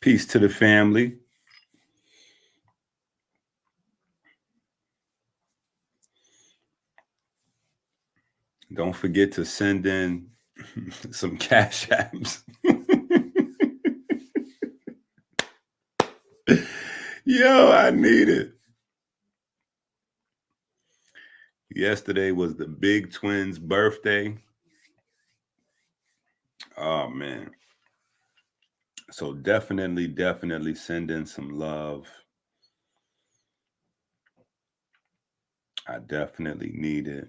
Peace to the family. Don't forget to send in some cash apps. Yo, I need it. Yesterday was the big twins' birthday. Oh, man. So definitely send in some love. I definitely need it.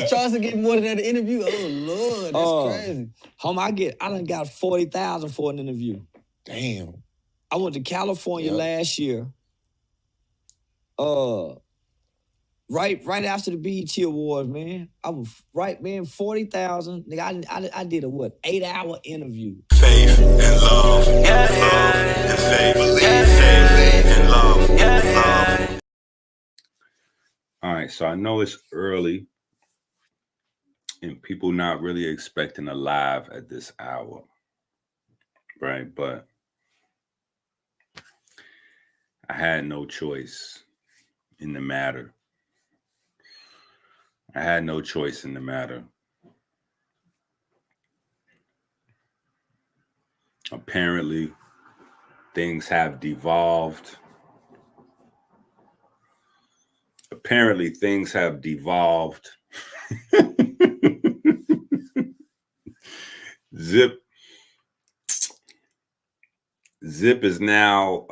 Charles get more than that interview. Oh Lord, that's crazy. I done got 40,000 for an interview. Damn. I went to California last year. Right after the BET Awards, man. I was right, man. 40,000. Nigga, I did a 8-hour interview. Faith and love, love and faith, faith and love, love. All right, so I know it's early and people not really expecting a live at this hour, right? But I had no choice in the matter. Apparently, things have devolved. Zip is now,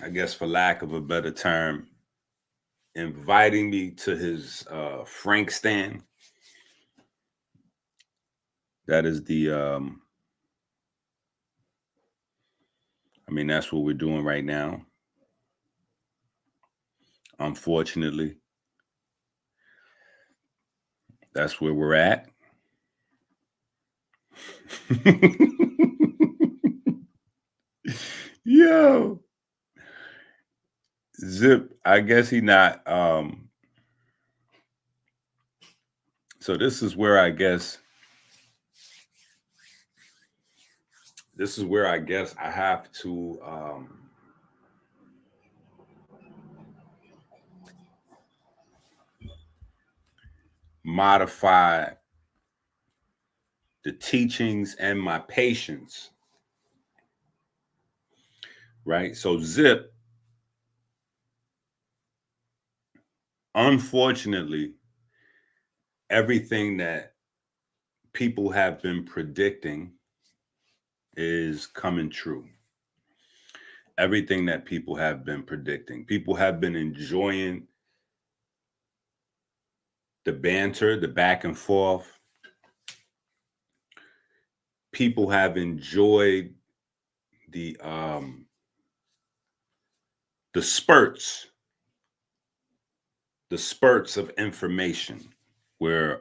I guess for lack of a better term, inviting me to his Frank stand. That is the, that's what we're doing right now. Unfortunately, that's where we're at. Yo, Zip, I guess he not. So this is where I guess I have to modify the teachings and my patience, right? So Zip, unfortunately, everything that people have been predicting is coming true. Everything that people have been predicting. People have been enjoying the banter, the back and forth. People have enjoyed the spurts of information where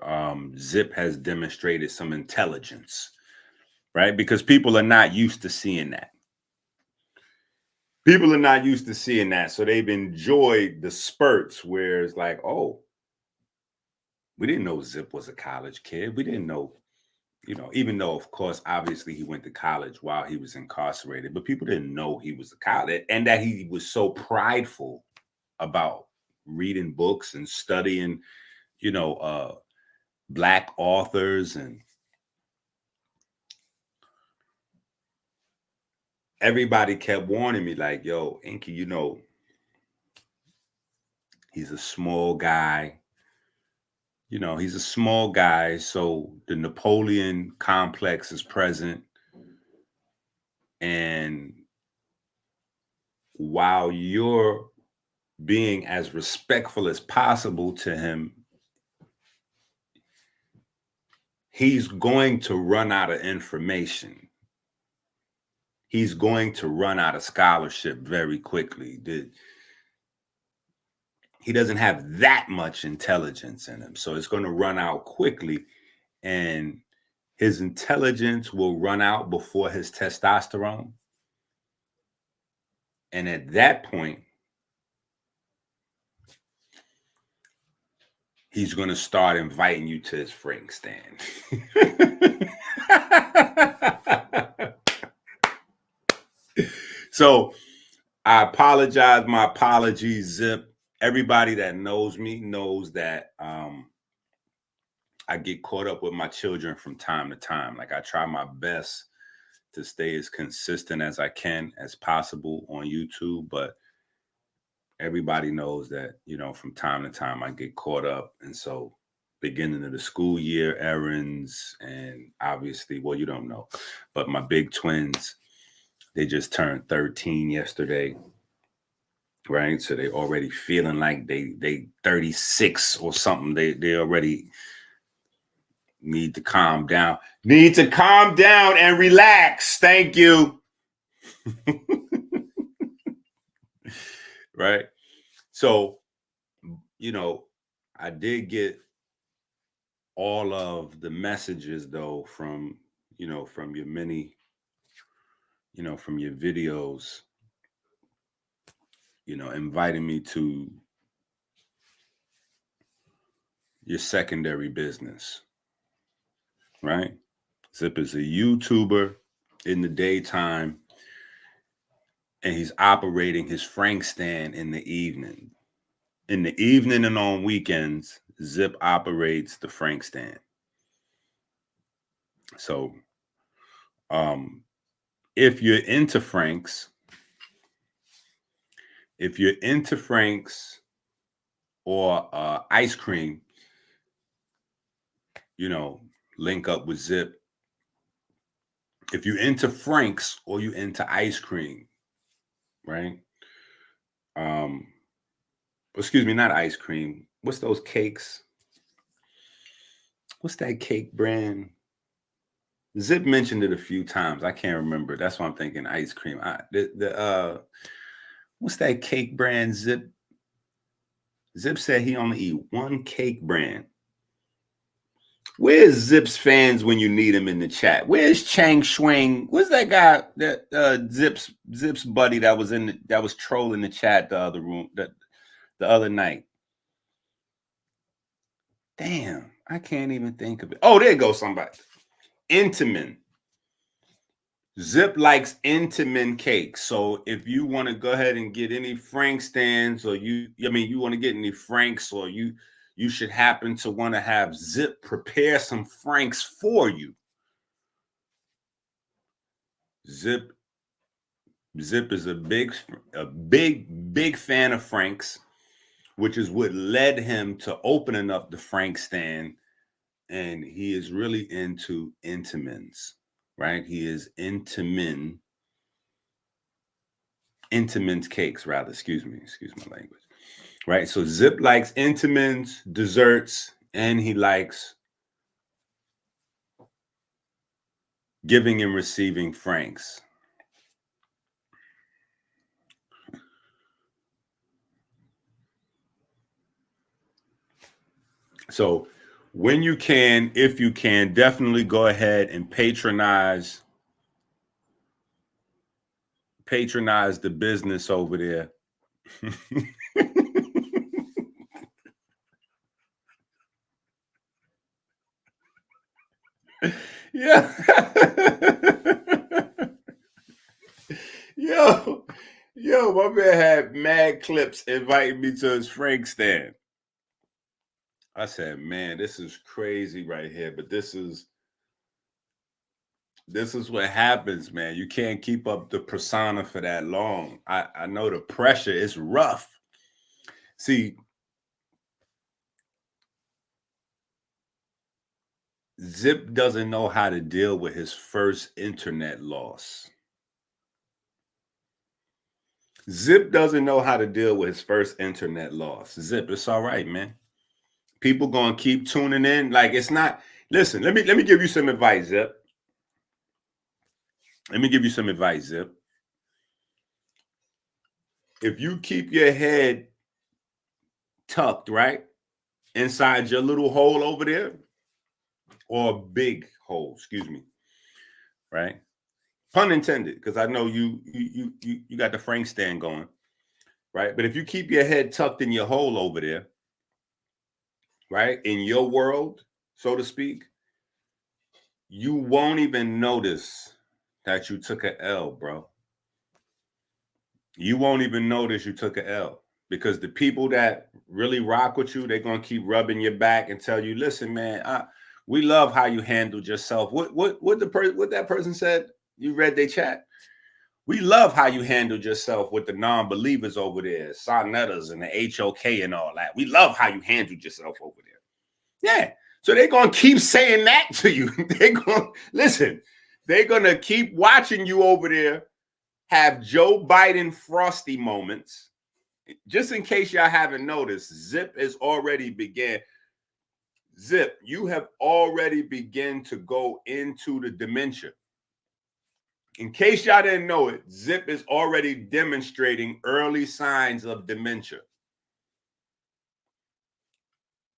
Zip has demonstrated some intelligence, right? Because people are not used to seeing that. So they've enjoyed the spurts where it's like, oh, we didn't know Zip was a college kid. We didn't know, even though, of course, obviously he went to college while he was incarcerated, but people didn't know he was a college and that he was so prideful about reading books and studying, Black authors, and everybody kept warning me like, yo, EnQi, he's a small guy. He's a small guy, so the Napoleon complex is present. And while you're being as respectful as possible to him, he's going to run out of information. He's going to run out of scholarship very quickly. He doesn't have that much intelligence in him, so it's going to run out quickly, and his intelligence will run out before his testosterone. And at that point, he's going to start inviting you to his frank stand. So I apologize. My apologies, Zip. Everybody that knows me knows that I get caught up with my children from time to time. Like I try my best to stay as consistent as I can as possible on YouTube, but everybody knows that, you know, from time to time I get caught up. And so beginning of the school year errands, and obviously, well, you don't know, but my big twins, they just turned 13 yesterday, right? So they already feeling like they 36 or something. They already need to calm down. Need to calm down and relax. Thank you. Right? So, you know, I did get all of the messages though from, you know, from your many, you know, from your videos, you know, inviting me to your secondary business, right? Zip is a YouTuber in the daytime, and he's operating his frank stand in the evening. In the evening and on weekends, Zip operates the frank stand. So, if you're into franks, or ice cream, you know, link up with Zip. If you're into franks or you into ice cream, right? Excuse me, not ice cream. What's those cakes? What's that cake brand? Zip mentioned it a few times. I can't remember. That's why I'm thinking ice cream. What's that cake brand? Zip said he only eat one cake brand. Where's Zip's fans when you need him in the chat? Where's Chang Shuang? Where's that guy that Zip's buddy that was trolling the chat the other night? Damn, I can't even think of it. Oh, there goes somebody. Intamin. Zip likes Intamin cake. So if you want to go ahead and get any frank stands, or you want to get any franks, or you should happen to want to have Zip prepare some franks for you. Zip is a big fan of franks, which is what led him to opening up the frank stand. And he is really into Intamins, right? He is Intamin cakes, rather. Excuse my language. Right? So Zip likes Intamins, desserts, and he likes giving and receiving franks. So when you can, if you can, definitely go ahead and patronize the business over there. Yeah. Yo, my man had mad clips inviting me to his frank stand. I said, man, this is crazy right here, but this is what happens, man. You can't keep up the persona for that long. I know the pressure is rough. See, Zip doesn't know how to deal with his first internet loss. Zip doesn't know how to deal with his first internet loss. Zip, it's all right, man. People gonna keep tuning in. Like, it's not. Listen, let me give you some advice, Zip. Let me give you some advice, Zip. If you keep your head tucked, right, inside your little hole over there, or a big hole, excuse me, right? Pun intended, because I know you got the Frank stand going, right? But if you keep your head tucked in your hole over there, right, in your world, so to speak, you won't even notice that you took an L, bro. You won't even notice you took an L, because the people that really rock with you, they're gonna keep rubbing your back and tell you, listen, man, we love how you handled yourself. What that person said? You read their chat. We love how you handled yourself with the non-believers over there, Sonettas and the HOK and all that. We love how you handled yourself over there. Yeah. So they're going to keep saying that to you. They're going to, listen, they're going to keep watching you over there have Joe Biden frosty moments. Just in case y'all haven't noticed, Zip has already began. Zip, you have already begun to go into the dementia. In case y'all didn't know it, Zip is already demonstrating early signs of dementia.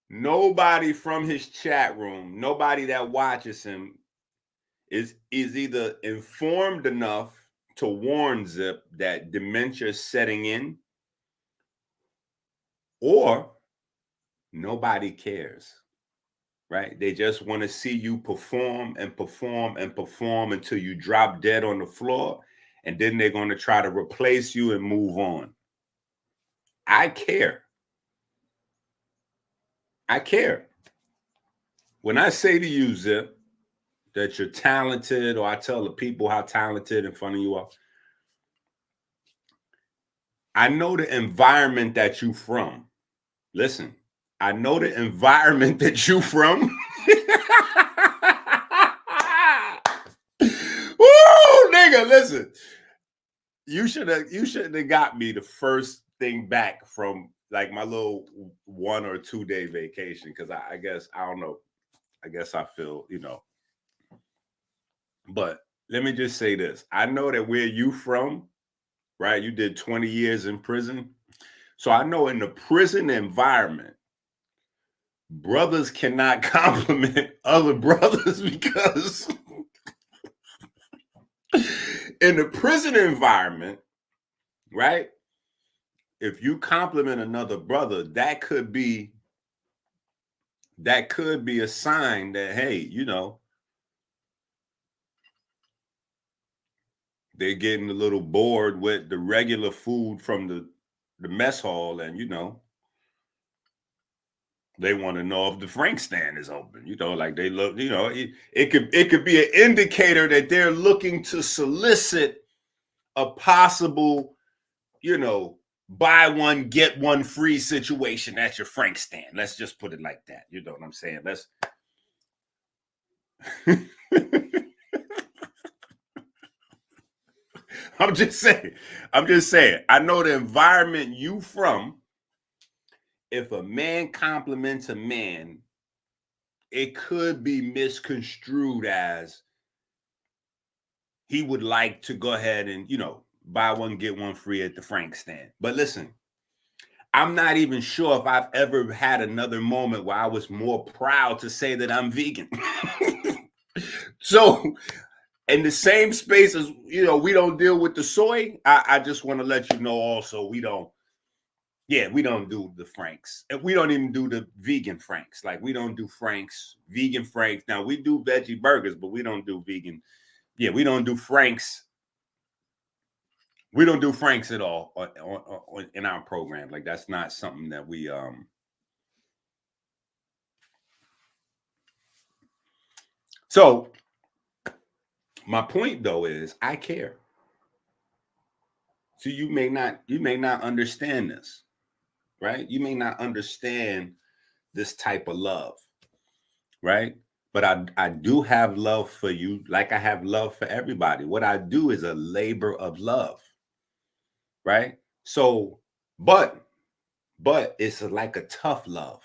Nobody from his chat room, nobody that watches him is either informed enough to warn Zip that dementia is setting in, or nobody cares, right? They just want to see you perform and perform and perform until you drop dead on the floor, and then they're going to try to replace you and move on. I care. I care. When I say to you, Zip, that you're talented, or I tell the people how talented in front of you are, I know the environment that you from. Listen, I know the environment that you from. Woo, nigga, listen. You shouldn't have got me the first thing back from like my little 1 or 2 day vacation, because I guess I don't know. I guess I feel, but let me just say this. I know that where you from, right? You did 20 years in prison. So I know in the prison environment, brothers cannot compliment other brothers, because in the prison environment, right? If you compliment another brother, that could be a sign that, hey, they're getting a little bored with the regular food from the mess hall, and they want to know if the Frank stand is open. Like they look, it could be an indicator that they're looking to solicit a possible, buy one, get one free situation at your Frank stand. Let's just put it like that. You know what I'm saying? I'm just saying. I know the environment you from. If a man compliments a man, it could be misconstrued as he would like to go ahead and, buy one, get one free at the Frank stand. But listen, I'm not even sure if I've ever had another moment where I was more proud to say that I'm vegan. So in the same space as, we don't deal with the soy, I just want to let you know also we don't do the Franks. And we don't even do the vegan Franks. Like, we don't do vegan Franks. Now, we do veggie burgers, but we don't do vegan. Yeah, we don't do Franks. We don't do Franks at all in our program. Like, that's not something that we So my point though is I care. So you may not understand this, right? You may not understand this type of love, right? But I do have love for you, like I have love for everybody. What I do is a labor of love, right? So, but it's like a tough love.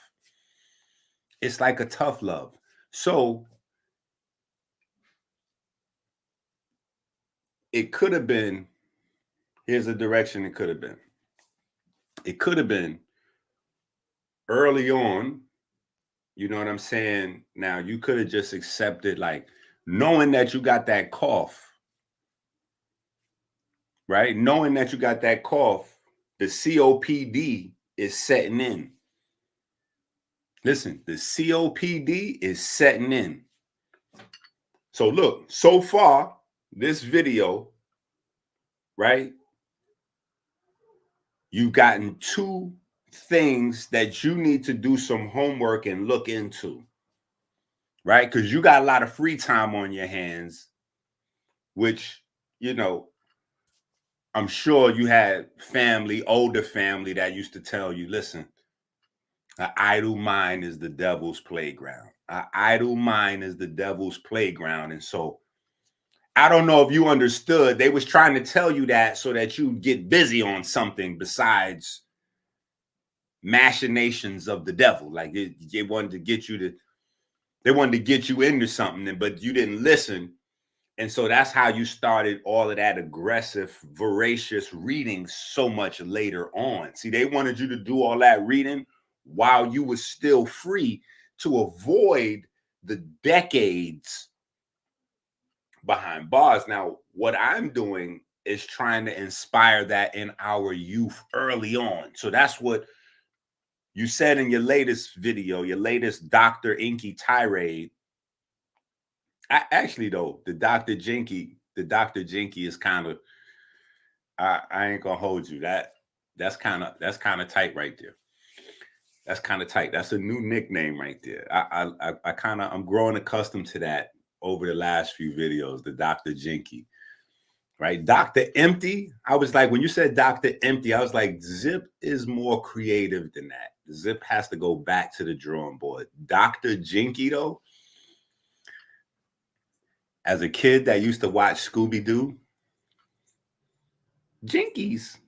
It's like a tough love. So it could have been, here's a direction it could have been. It could have been early on, you know what I'm saying? Now, you could have just accepted, like, knowing that you got that cough, right? Knowing that you got that cough, the COPD is setting in. Listen, the COPD is setting in. So look, so far, this video, right? You've gotten 2 things that you need to do some homework and look into, right? Because you got a lot of free time on your hands, which, you know, I'm sure you had family, older family that used to tell you, listen, an idle mind is the devil's playground. An idle mind is the devil's playground. And so I don't know if you understood. They was trying to tell you that so that you get busy on something besides machinations of the devil. Like they wanted to get you to, they wanted to get you into something, but you didn't listen. And so that's how you started all of that aggressive, voracious reading so much later on. See, they wanted you to do all that reading while you were still free to avoid the decades behind bars. Now, what I'm doing is trying to inspire that in our youth early on. So that's what you said in your latest video, your latest Dr. EnQi tirade. Actually, though, the Dr. Drenqi is kind of, I ain't gonna hold you. That's kind of tight right there. That's kind of tight. That's a new nickname right there. I'm growing accustomed to that over the last few videos, the Dr. Drenqi. Right? Dr. Empty. I was like, when you said Dr. Empty, I was like, Zip is more creative than that. Zip has to go back to the drawing board. Dr. Drenqi, though, as a kid that used to watch Scooby-Doo, Jinkies,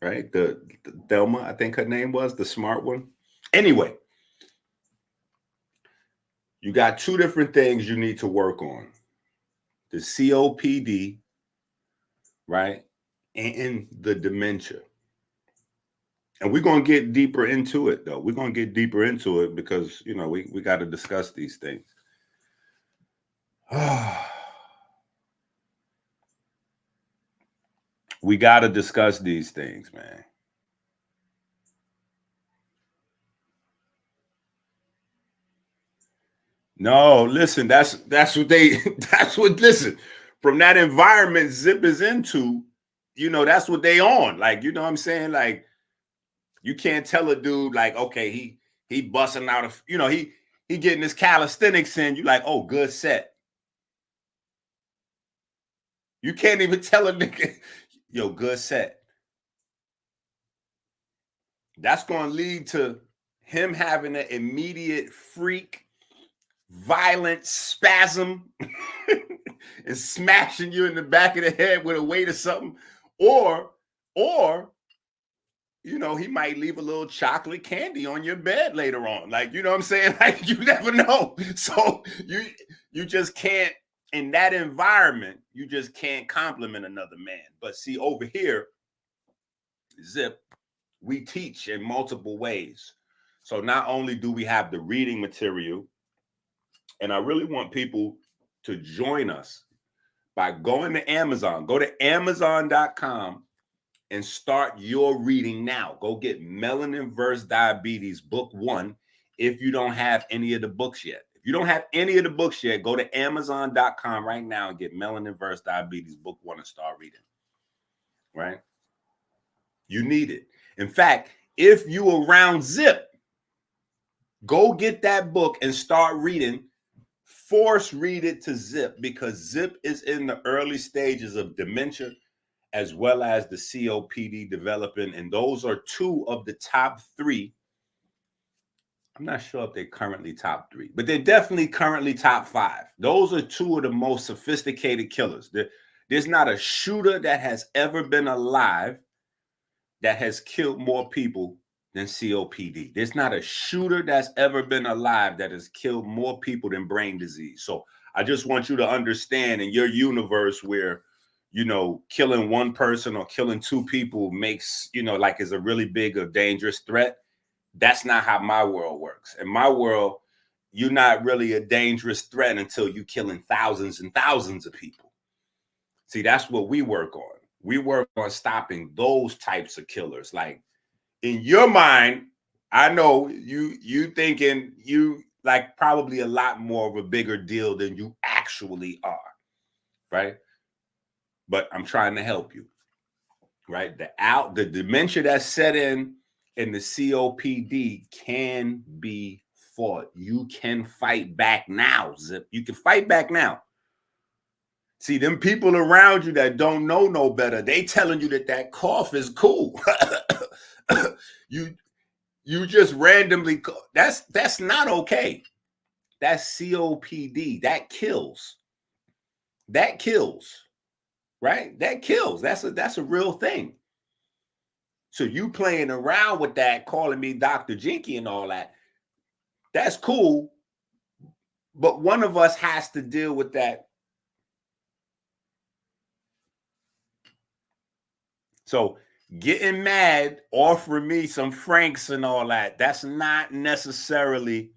right? The Thelma, I think her name was, the smart one. Anyway, you got 2 different things you need to work on. The COPD, right? And the dementia. And we're going to get deeper into it, though. We're going to get deeper into it because, you know, we got to discuss these things. We got to discuss these things, man. No, listen, that's what listen, from that environment Zip is into, you know, that's what they on. Like, you know what I'm saying? Like, you can't tell a dude like, okay, he busting out of, you know, he getting his calisthenics in. You like, oh, good set. You can't even tell a nigga, yo, good set. That's going to lead to him having an immediate freak, violent spasm and smashing you in the back of the head with a weight or something. Or, you know, he might leave a little chocolate candy on your bed later on. Like, you know what I'm saying? Like, you never know. So you just can't, in that environment, you just can't compliment another man. But see, over here, Zip, we teach in multiple ways. So not only do we have the reading material, and I really want people to join us by going to Amazon. Go to Amazon.com and start your reading now. Go get Melanin vs. Diabetes, book 1, if you don't have any of the books yet. If you don't have any of the books yet, go to Amazon.com right now and get Melanin vs. Diabetes, book 1, and start reading. Right? You need it. In fact, if you around Zip, go get that book and start reading. Force read it to Zip, because Zip is in the early stages of dementia as well as the COPD developing. And those are 2 of the top 3. I'm not sure if they're currently top 3, but they're definitely currently top 5. Those are 2 of the most sophisticated killers. There's not a shooter that has ever been alive that has killed more people than COPD. There's not a shooter that's ever been alive that has killed more people than brain disease. So I just want you to understand, in your universe where, you know, killing 1 person or killing 2 people makes, you know, like is a really big or dangerous threat. That's not how my world works. In my world, you're not really a dangerous threat until you're killing thousands and thousands of people. See, that's what we work on. We work on stopping those types of killers. Like in your mind, I know you thinking you like probably a lot more of a bigger deal than you actually are, right? But I'm trying to help you, right? The dementia that's set in the COPD can be fought. You can fight back now, Zip. You can fight back now. See, them people around you that don't know no better, they telling you that cough is cool. you just randomly, that's not okay. That's COPD. That kills. That kills, right? That kills. That's a real thing. So you playing around with that, calling me Dr. Jinky and all that, that's cool. But one of us has to deal with that. So getting mad, offering me some francs and all that, that's not necessarily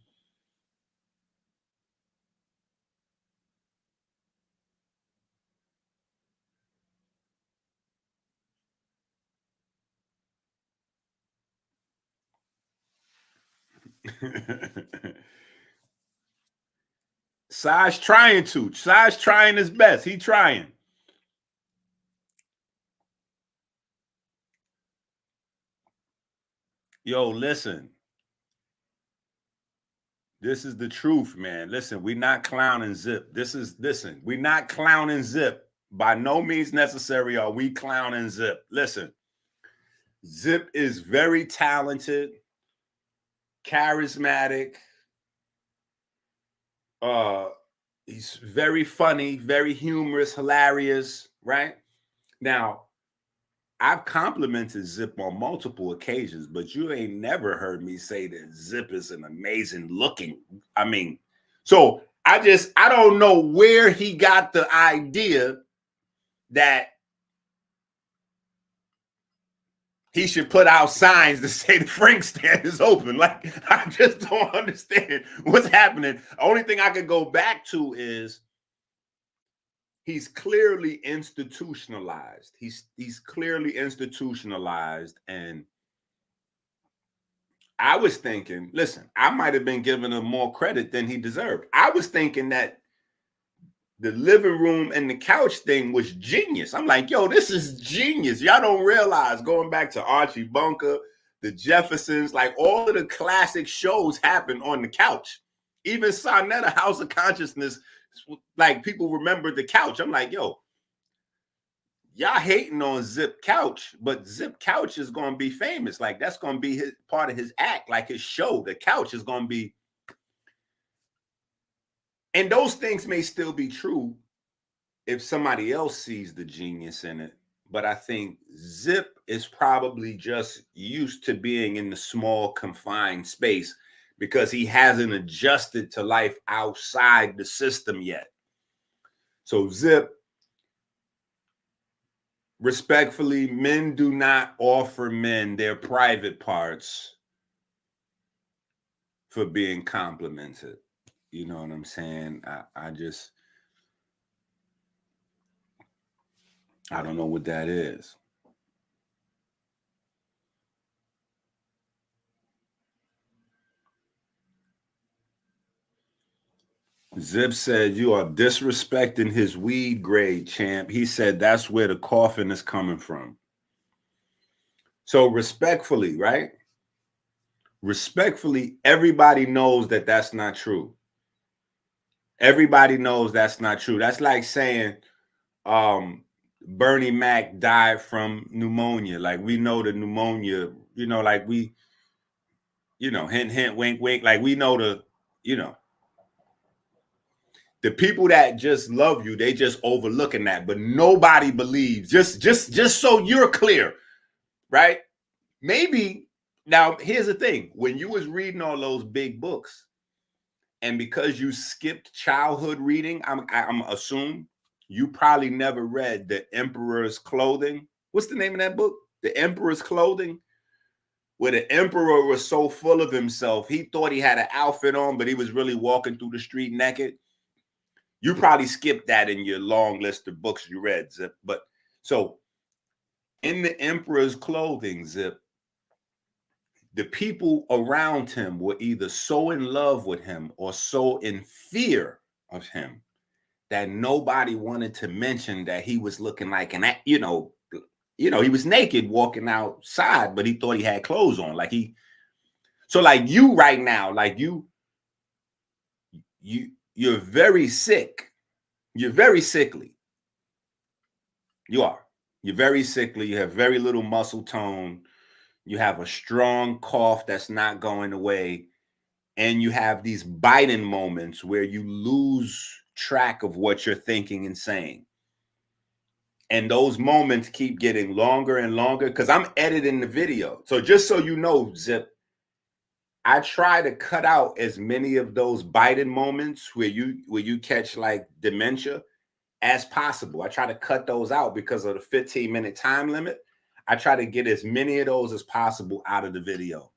Saj trying to. Saj trying his best. He trying. Yo, listen. This is the truth, man. Listen, we're not clowning Zip. Listen, we're not clowning Zip. By no means necessary are we clowning Zip. Listen, Zip is very talented, charismatic. He's very funny, very humorous, hilarious, right? Now, I've complimented Zip on multiple occasions, but you ain't never heard me say that Zip is an amazing looking. I mean, so I don't know where he got the idea that he should put out signs to say the Frank stand is open. Like, I just don't understand what's happening. The only thing I could go back to is he's clearly institutionalized. He's clearly institutionalized. And I was thinking, listen, I might have been giving him more credit than he deserved. I was thinking that the living room and the couch thing was genius. I'm like, yo, this is genius. Y'all don't realize, going back to Archie Bunker, the Jeffersons, like all of the classic shows happen on the couch. Even Sonetta, House of Consciousness, like people remember the couch. I'm like, yo, y'all hating on Zip Couch, but Zip Couch is going to be famous. Like that's going to be part of his act, like his show. The couch is going to be. And those things may still be true if somebody else sees the genius in it. But I think Zip is probably just used to being in the small, confined space because he hasn't adjusted to life outside the system yet. So Zip, respectfully, men do not offer men their private parts for being complimented. You know what I'm saying? I don't know what that is. Zip said, you are disrespecting his weed grade, champ. He said that's where the coughing is coming from. So respectfully, right? Respectfully, everybody knows that that's not true. Everybody knows that's not true. That's like saying Bernie Mac died from pneumonia. Like we know the pneumonia, you know, like we, you know, hint, hint, wink, wink. Like we know the, you know, the people that just love you, they just overlooking that, but nobody believes. Just so you're clear, right? Maybe now here's the thing: when you was reading all those big books, and because you skipped childhood reading, I'm assuming you probably never read The Emperor's Clothing. What's the name of that book? The Emperor's Clothing, where the emperor was so full of himself, he thought he had an outfit on, but he was really walking through the street naked. You probably skipped that in your long list of books you read, Zip. But so in the emperor's clothing, Zip, the people around him were either so in love with him or so in fear of him that nobody wanted to mention that he was looking like he was naked walking outside, but he thought he had clothes on. Like you right now, like you're very sick. You're very sickly. You are. You're very sickly. You have very little muscle tone. You have a strong cough that's not going away. And you have these biting moments where you lose track of what you're thinking and saying. And those moments keep getting longer and longer because I'm editing the video. So just so you know, Zip, I try to cut out as many of those biting moments where you catch like dementia as possible. I try to cut those out because of the 15-minute time limit. I try to get as many of those as possible out of the video.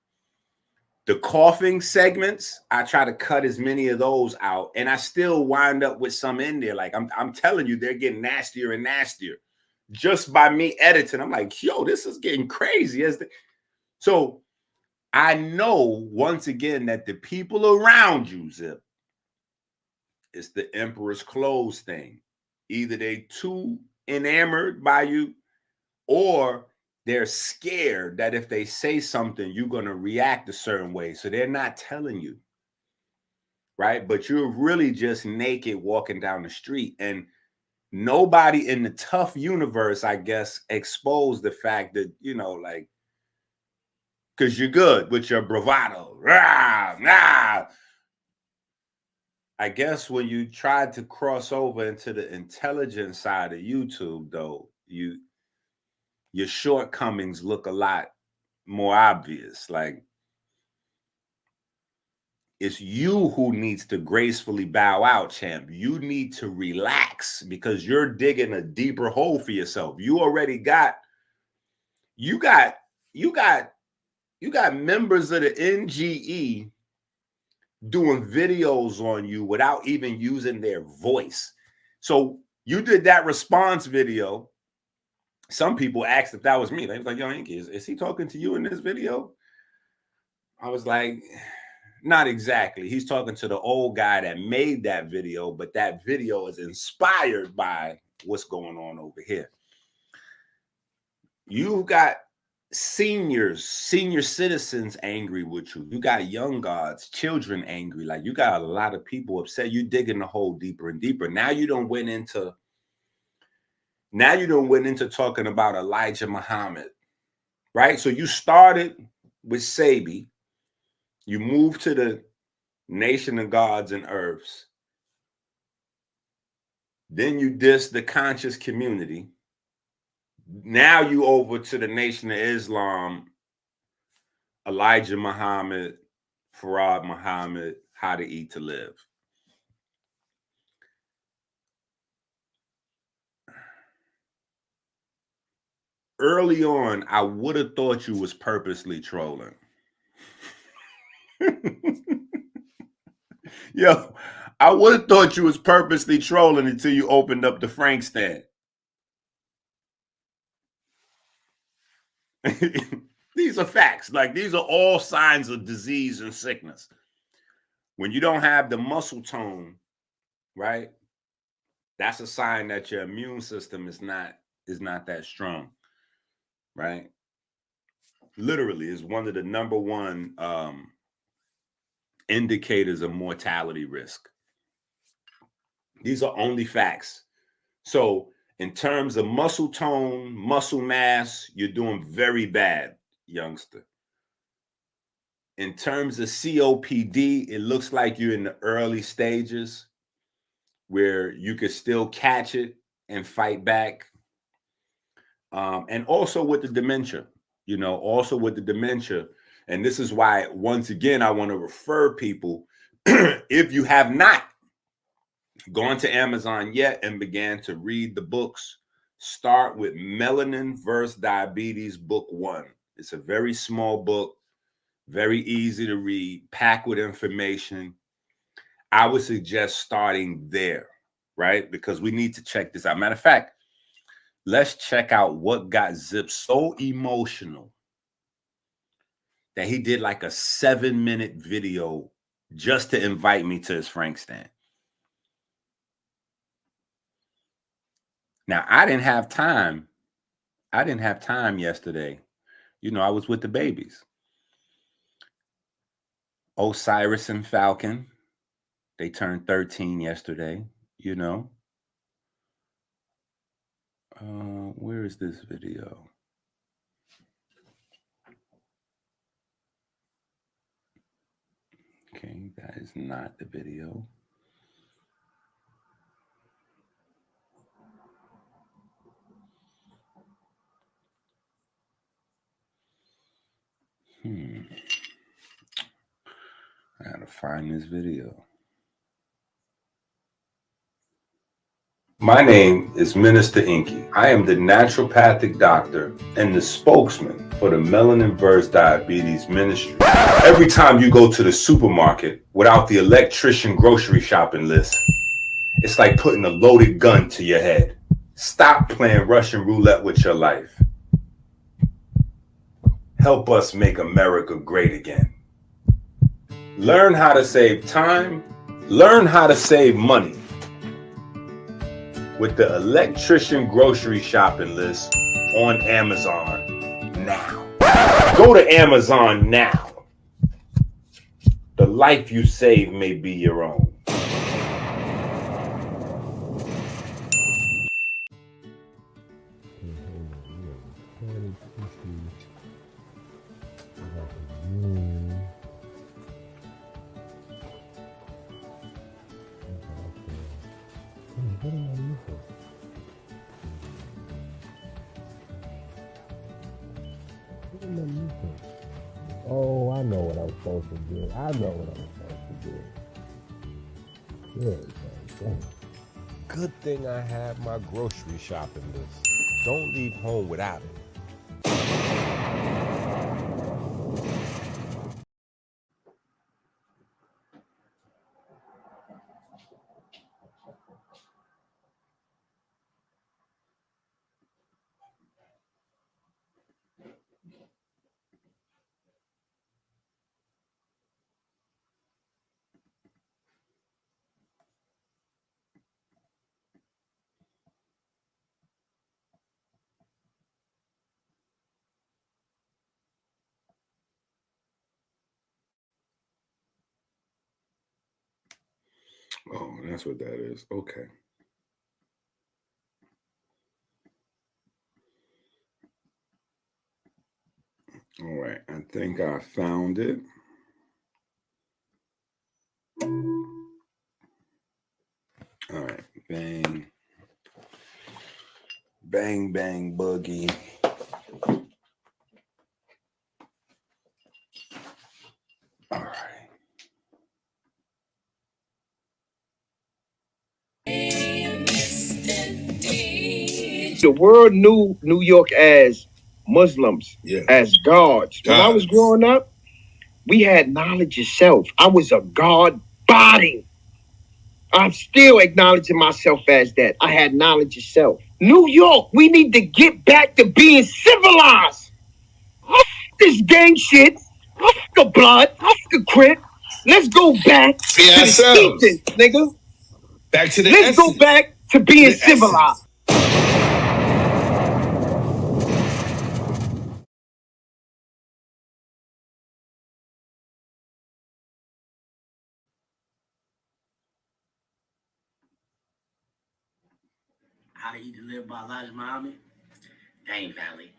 The coughing segments, I try to cut as many of those out, and I still wind up with some in there. Like I'm telling you, they're getting nastier and nastier just by me editing. I'm like, yo, this is getting crazy. So I know once again that the people around you, Zip, it's the emperor's clothes thing. Either they too enamored by you, or they're scared that if they say something, you're going to react a certain way. So they're not telling you, right? But you're really just naked walking down the street. And nobody in the tough universe, I guess, exposed the fact that, like, because you're good with your bravado. Rah, nah. I guess when you tried to cross over into the intelligent side of YouTube, though, your shortcomings look a lot more obvious. Like, it's you who needs to gracefully bow out, champ. You need to relax because you're digging a deeper hole for yourself. You got members of the NGE doing videos on you without even using their voice. So you did that response video. Some people asked if that was me. They was like, yo, EnQi, is he talking to you in this video? I was like, not exactly. He's talking to the old guy that made that video, but that video is inspired by what's going on over here. You've got senior citizens angry with you. You got young gods, children angry. Like, you got a lot of people upset. You digging the hole deeper and deeper. Now you don't went into talking about Elijah Muhammad, right? So you started with Sabi. You moved to the nation of gods and earths. Then you dissed the conscious community. Now you over to the Nation of Islam, Elijah Muhammad, Farad Muhammad, How to Eat to Live. Early on, I would have thought you was purposely trolling. Yo, I would have thought you was purposely trolling until you opened up the Frank stand. These are facts. Like, these are all signs of disease and sickness. When you don't have the muscle tone, right? That's a sign that your immune system is not that strong, right? Literally is one of the number one indicators of mortality risk. These are only facts. So in terms of muscle tone, muscle mass, you're doing very bad, youngster. In terms of COPD, it looks like you're in the early stages where you could still catch it and fight back. And also with the dementia, and this is why, once again, I want to refer people, if you have not gone to Amazon yet and began to read the books, start with Melanin vs. Diabetes, book 1. It's a very small book, very easy to read, packed with information. I would suggest starting there, right? Because we need to check this out. Matter of fact, let's check out what got Zip so emotional that he did like a 7-minute video just to invite me to his Frank stand. Now, I didn't have time. I didn't have time yesterday. You know, I was with the babies. Osiris and Falcon, they turned 13 yesterday, you know. Where is this video? Okay, that is not the video. I gotta find this video. My name is Minister EnQi. I am the naturopathic doctor and the spokesman for the Melanin-Verse Diabetes Ministry. Every time you go to the supermarket without the electrician grocery shopping list, it's like putting a loaded gun to your head. Stop playing Russian roulette with your life. Help us make America great again. Learn how to save time. Learn how to save money with the electrician grocery shopping list on Amazon now. Go to Amazon now. The life you save may be your own. Oh, I know what I'm supposed to do. I know what I'm supposed to do. Yeah. Good thing I have my grocery shopping list. Don't leave home without it. Oh, that's what that is. Okay. All right. I think I found it. All right. Bang. Bang, bang, boogie. All right. The world knew New York as Muslims, as gods. When I was growing up, we had knowledge of self. I was a god body. I'm still acknowledging myself as that. I had knowledge of self. New York, we need to get back to being civilized. Off this gang shit, off the blood, off the crip. Let's go back to the season, nigga. Back to the Let's go back to being civilized. How to Eat to Live by Elijah Muhammad? That ain't valid.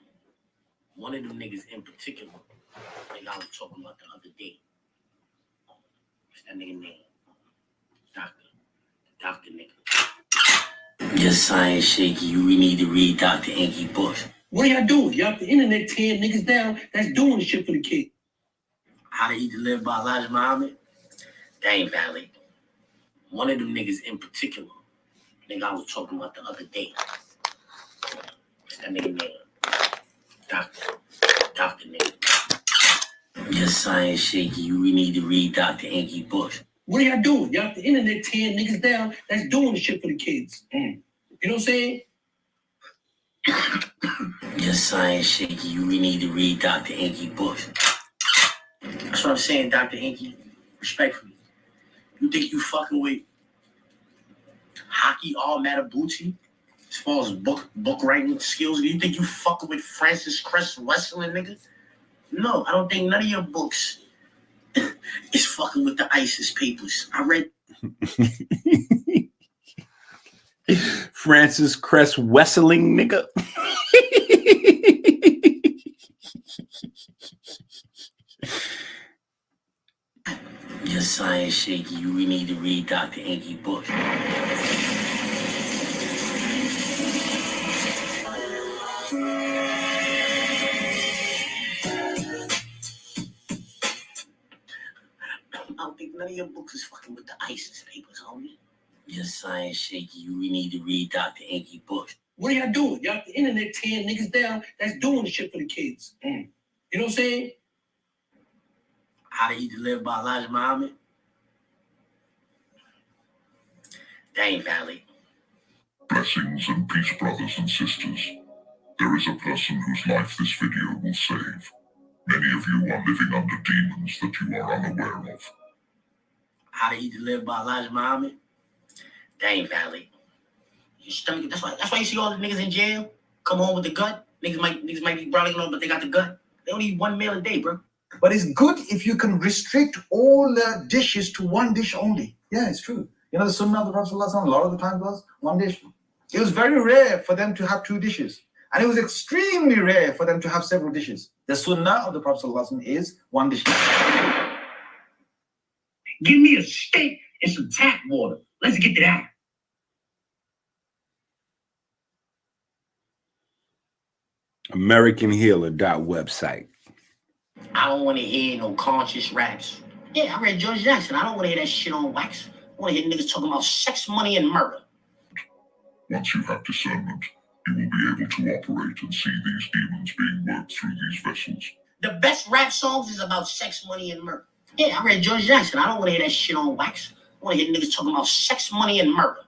One of them niggas in particular, like I was talking about the other day. What's that nigga name? Doctor nigga. Your science shaky, you really need to read Dr. EnQi books. What are y'all doing? Y'all the internet tearing niggas down that's doing the shit for the kid. How to Eat to Live by Elijah Muhammad? That ain't valid. One of them niggas in particular, nigga I was talking about the other day. What's that nigga name? Doctor nigga. Your science shaky, you really need to read Dr. EnQi books. What are y'all doing? Y'all the internet tearing niggas down that's doing the shit for the kids. You know what I'm saying? Your science shaky. You really need to read Dr. EnQi books. That's what I'm saying, Dr. EnQi. Respectfully. You think you fucking with Hockey all Matabuchi? As far as book writing skills, you think you fucking with Francis Crest Wrestling, nigga? No, I don't think none of your books is fucking with the ISIS papers. I read Francis Crest Wrestling, nigga. Your science shaky. You really need to read Dr. EnQi books. I don't think none of your books is fucking with the ISIS papers, homie. Your science shaky. You really need to read Dr. EnQi books. What are y'all doing? Y'all the internet tearing niggas down that's doing the shit for the kids. You know what I'm saying? How to Eat to Live by Elijah Muhammad? That ain't valid. Blessings and peace, brothers and sisters. There is a person whose life this video will save. Many of you are living under demons that you are unaware of. How to Eat to Live by Elijah Muhammad? That ain't valid. Your stomach, that's why you see all the niggas in jail come home with the gut. Niggas might be brawling on, but they got the gut. They only eat 1 meal a day, bro. But it's good if you can restrict all the dishes to one dish only. Yeah, it's true. You know, the Sunnah of the Prophet ﷺ, a lot of the time was one dish. It was very rare for them to have 2 dishes. And it was extremely rare for them to have several dishes. The Sunnah of the Prophet ﷺ is one dish. Give me a steak and some tap water. Let's get to that. AmericanHealer.website. I don't want to hear no conscious raps. Yeah, I read George Jackson. I don't want to hear that shit on wax. I want to hear niggas talking about sex, money, and murder. Once you have discernment, you will be able to operate and see these demons being worked through these vessels. The best rap songs is about sex, money, and murder. Yeah, I read George Jackson. I don't want to hear that shit on wax. I want to hear niggas talking about sex, money, and murder.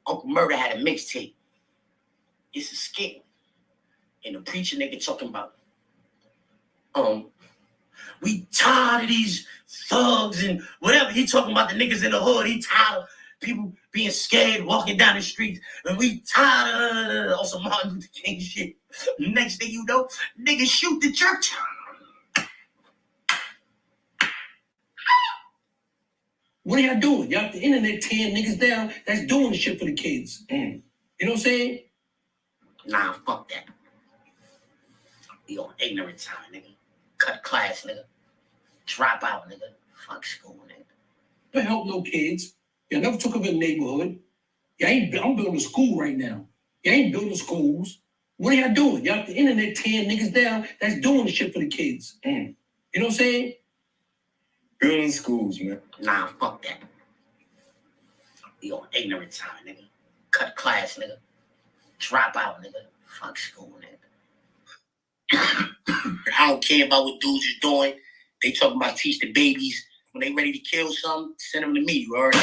Uncle Murder had a mixtape. It's a skit. And the preacher nigga talking about, we tired of these thugs and whatever. He talking about the niggas in the hood. He tired of people being scared walking down the streets. And we tired of some Martin Luther King shit. Next thing you know, niggas shoot the church. What are y'all doing? Y'all the internet tearing niggas down that's doing the shit for the kids. You know what I'm saying? Nah, fuck that. You on ignorant time, nigga. Cut class, nigga. Drop out, nigga. Fuck school, nigga. Don't help no kids. Y'all never took over the neighborhood. I'm building a school right now. Y'all ain't building schools. What are y'all doing? Y'all the internet tearing niggas down that's doing the shit for the kids. You know what I'm saying? Building schools, man. Nah, fuck that. You on ignorant time, nigga. Cut class, nigga. Drop out, nigga. Fuck school, nigga. I don't care about what dudes is doing. They talking about teach the babies. When they ready to kill something, send them to me, you heard?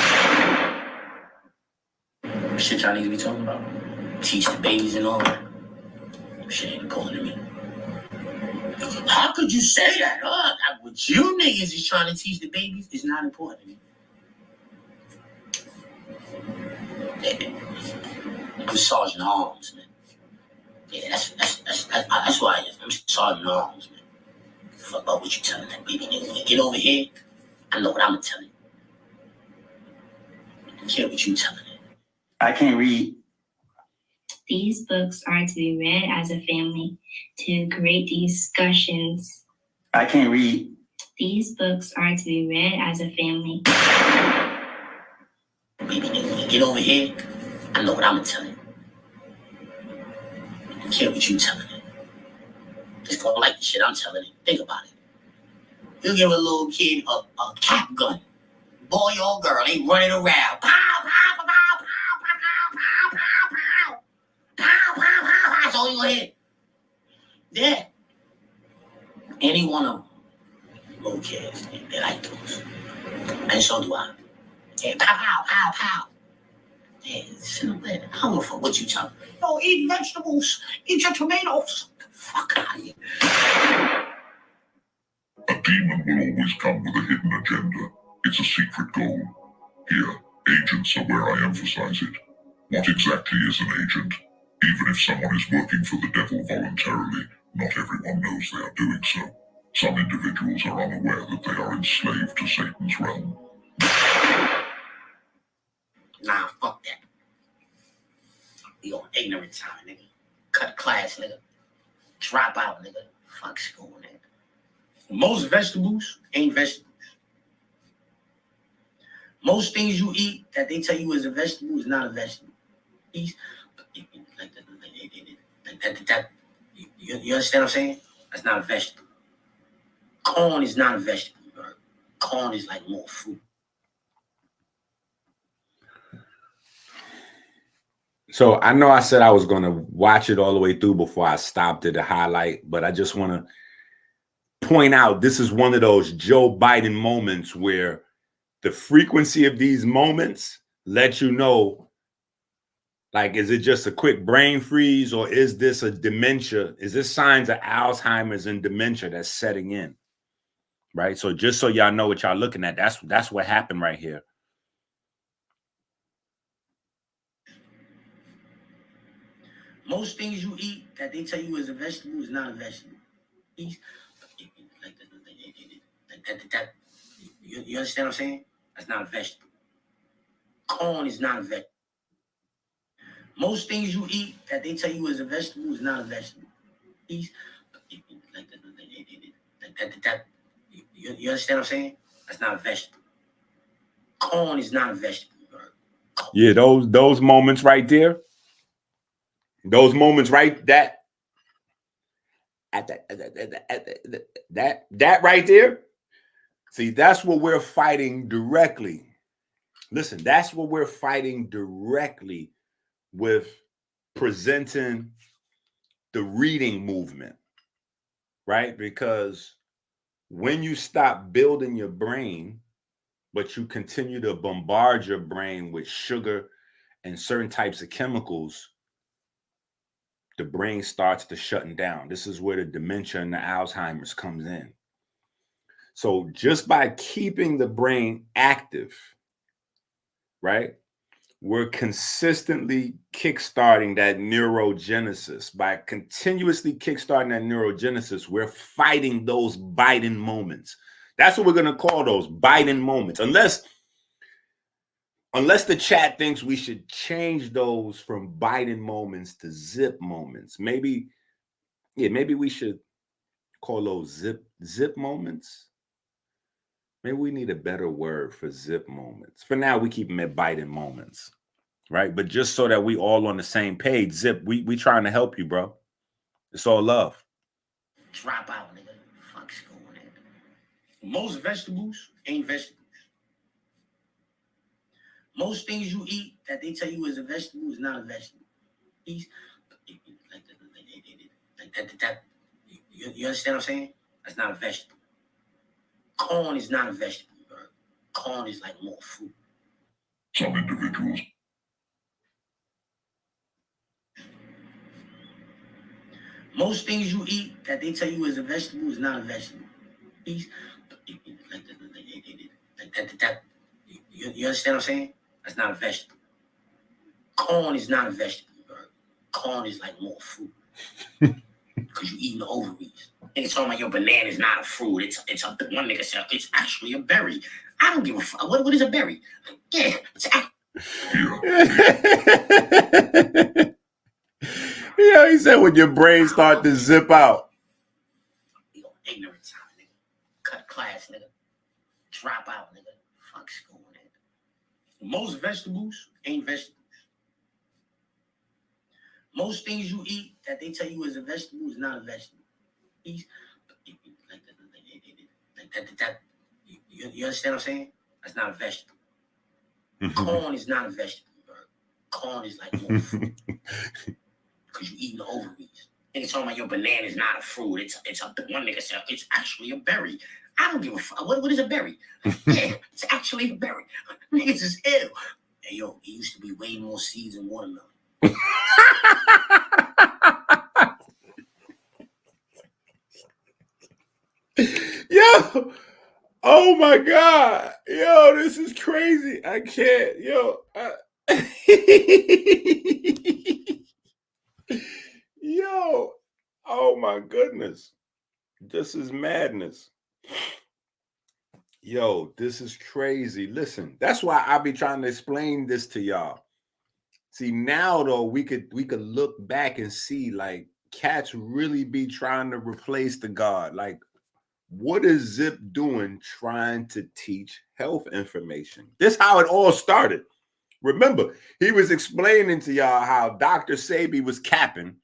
Shit y'all niggas be talking about. Teach the babies and all that. Shit ain't important to me. How could you say that? What you niggas is trying to teach the babies is not important to me. Yeah. I'm Sergeant Arms, man. Yeah, that's why I am. I'm Sergeant Arms, man. Fuck about what you telling that baby nigga. When you get over here, I know what I'm gonna tell you. I don't care what you telling it. I can't read. These books are to be read as a family to create discussions. I can't read. These books are to be read as a family. Baby nigga, when you get over here, I know what I'm gonna tell you. I don't care what you telling it. Just gonna like the shit I'm telling it. Think about it. You give a little kid a cap gun. Boy or girl, they running around. Pow, pow, pow, pow, pow, pow, pow, pow, pow. Pow, pow, pow. That's all you gonna hear. Yeah. Any one of them. Little kids, they like those. And so do I. Yeah, pow, pow, pow, pow. Yeah, I don't know for what you talking about. No, eat vegetables. Eat your tomatoes. Fuck out of here. A demon will always come with a hidden agenda. It's a secret goal. Here, agents are where I emphasize it. What exactly is an agent? Even if someone is working for the devil voluntarily, not everyone knows they are doing so. Some individuals are unaware that they are enslaved to Satan's realm. Nah, fuck that. You on ignorant time, nigga. Cut class, nigga. Drop out, nigga. Fuck school, nigga. Most vegetables ain't vegetables. Most things you eat that they tell you is a vegetable is not a vegetable. You understand what I'm saying? That's not a vegetable. Corn is not a vegetable, bro. Corn is like more fruit. So I know I said I was going to watch it all the way through before I stopped at the highlight, but I just want to point out this is one of those Joe Biden moments where the frequency of these moments let you know, like, is it just a quick brain freeze or is this a dementia? Is this signs of Alzheimer's and dementia that's setting in? Right. So just so y'all know what y'all looking at, that's what happened right here. Most things you eat that they tell you is a vegetable is not a vegetable. You understand what I'm saying? That's not a vegetable. Corn is not a vegetable. Most things you eat that they tell you is a vegetable is not a vegetable. You understand what I'm saying? That's not a vegetable. Corn is not a vegetable, bro. Yeah, those moments right there. Those moments right that right there. See, that's what we're fighting directly. Listen, that's what we're fighting directly with presenting the reading movement, right? Because when you stop building your brain, but you continue to bombard your brain with sugar and certain types of chemicals, the brain starts to shutting down. This is where the dementia and the Alzheimer's comes in. So just by keeping the brain active, right, we're consistently kickstarting that neurogenesis. By continuously kickstarting that neurogenesis, we're fighting those Biden moments. That's what we're going to call those Biden moments. Unless the chat thinks we should change those from Biden moments to zip moments. Maybe we should call those zip moments. Maybe we need a better word for zip moments. For now, we keep them at Biden moments, right? But just so that we all on the same page, Zip, we trying to help you, bro. It's all love. Drop out, nigga. Fuck school, nigga. Most vegetables ain't vegetables. Most things you eat that they tell you is a vegetable is not a vegetable. You understand what I'm saying? That's not a vegetable. Corn is not a vegetable, bro. Corn is like more fruit. Some individuals. Most things you eat that they tell you is a vegetable is not a vegetable. You understand what I'm saying? That's not a vegetable. Corn is not a vegetable, bro. Corn is like more fruit. Because you eating the ovaries. Nigga talking about your banana is not a fruit. It's a one nigga said it's actually a berry. I don't give a fuck. What is a berry? Yeah, it's yeah, he said when your brain start to zip out. You ignorant time, nigga. Cut class, nigga. Drop out, nigga. Fuck school, nigga. Most vegetables ain't vegetables. Most things you eat that they tell you is a vegetable is not a vegetable. You understand what I'm saying? That's not a vegetable. Corn is not a vegetable, bro. Corn is like more fruit. Because you eating the ovaries. Nigga talking about your banana is not a fruit. It's a one nigga said it's actually a berry. I don't give a fuck. What is a berry? Yeah, it's actually a berry. Niggas is ill. Hey, yo, it used to be way more seeds in watermelon. Yo, oh my God. Yo, this is crazy. I can't. Yo. Yo, oh my goodness. This is madness. Yo, this is crazy. Listen, that's why I be trying to explain this to y'all. See, now though, we could look back and see like cats really be trying to replace the God. Like, what is Zip doing trying to teach health information? This how it all started. Remember, he was explaining to y'all how Dr. Sebi was capping,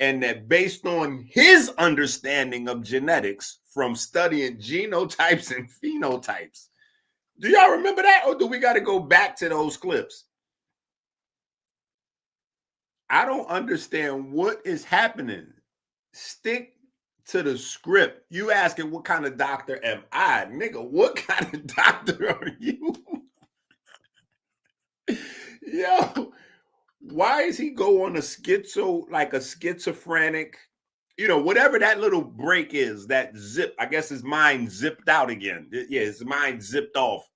and that based on his understanding of genetics from studying genotypes and phenotypes. Do y'all remember that? Or do we got to go back to those clips? I don't understand what is happening. Stick to the script. You asking what kind of doctor am I? Nigga, what kind of doctor are you? Yo, why is he go on a schizophrenic, whatever that little break is, that zip, I guess his mind zipped out again. Yeah, his mind zipped off.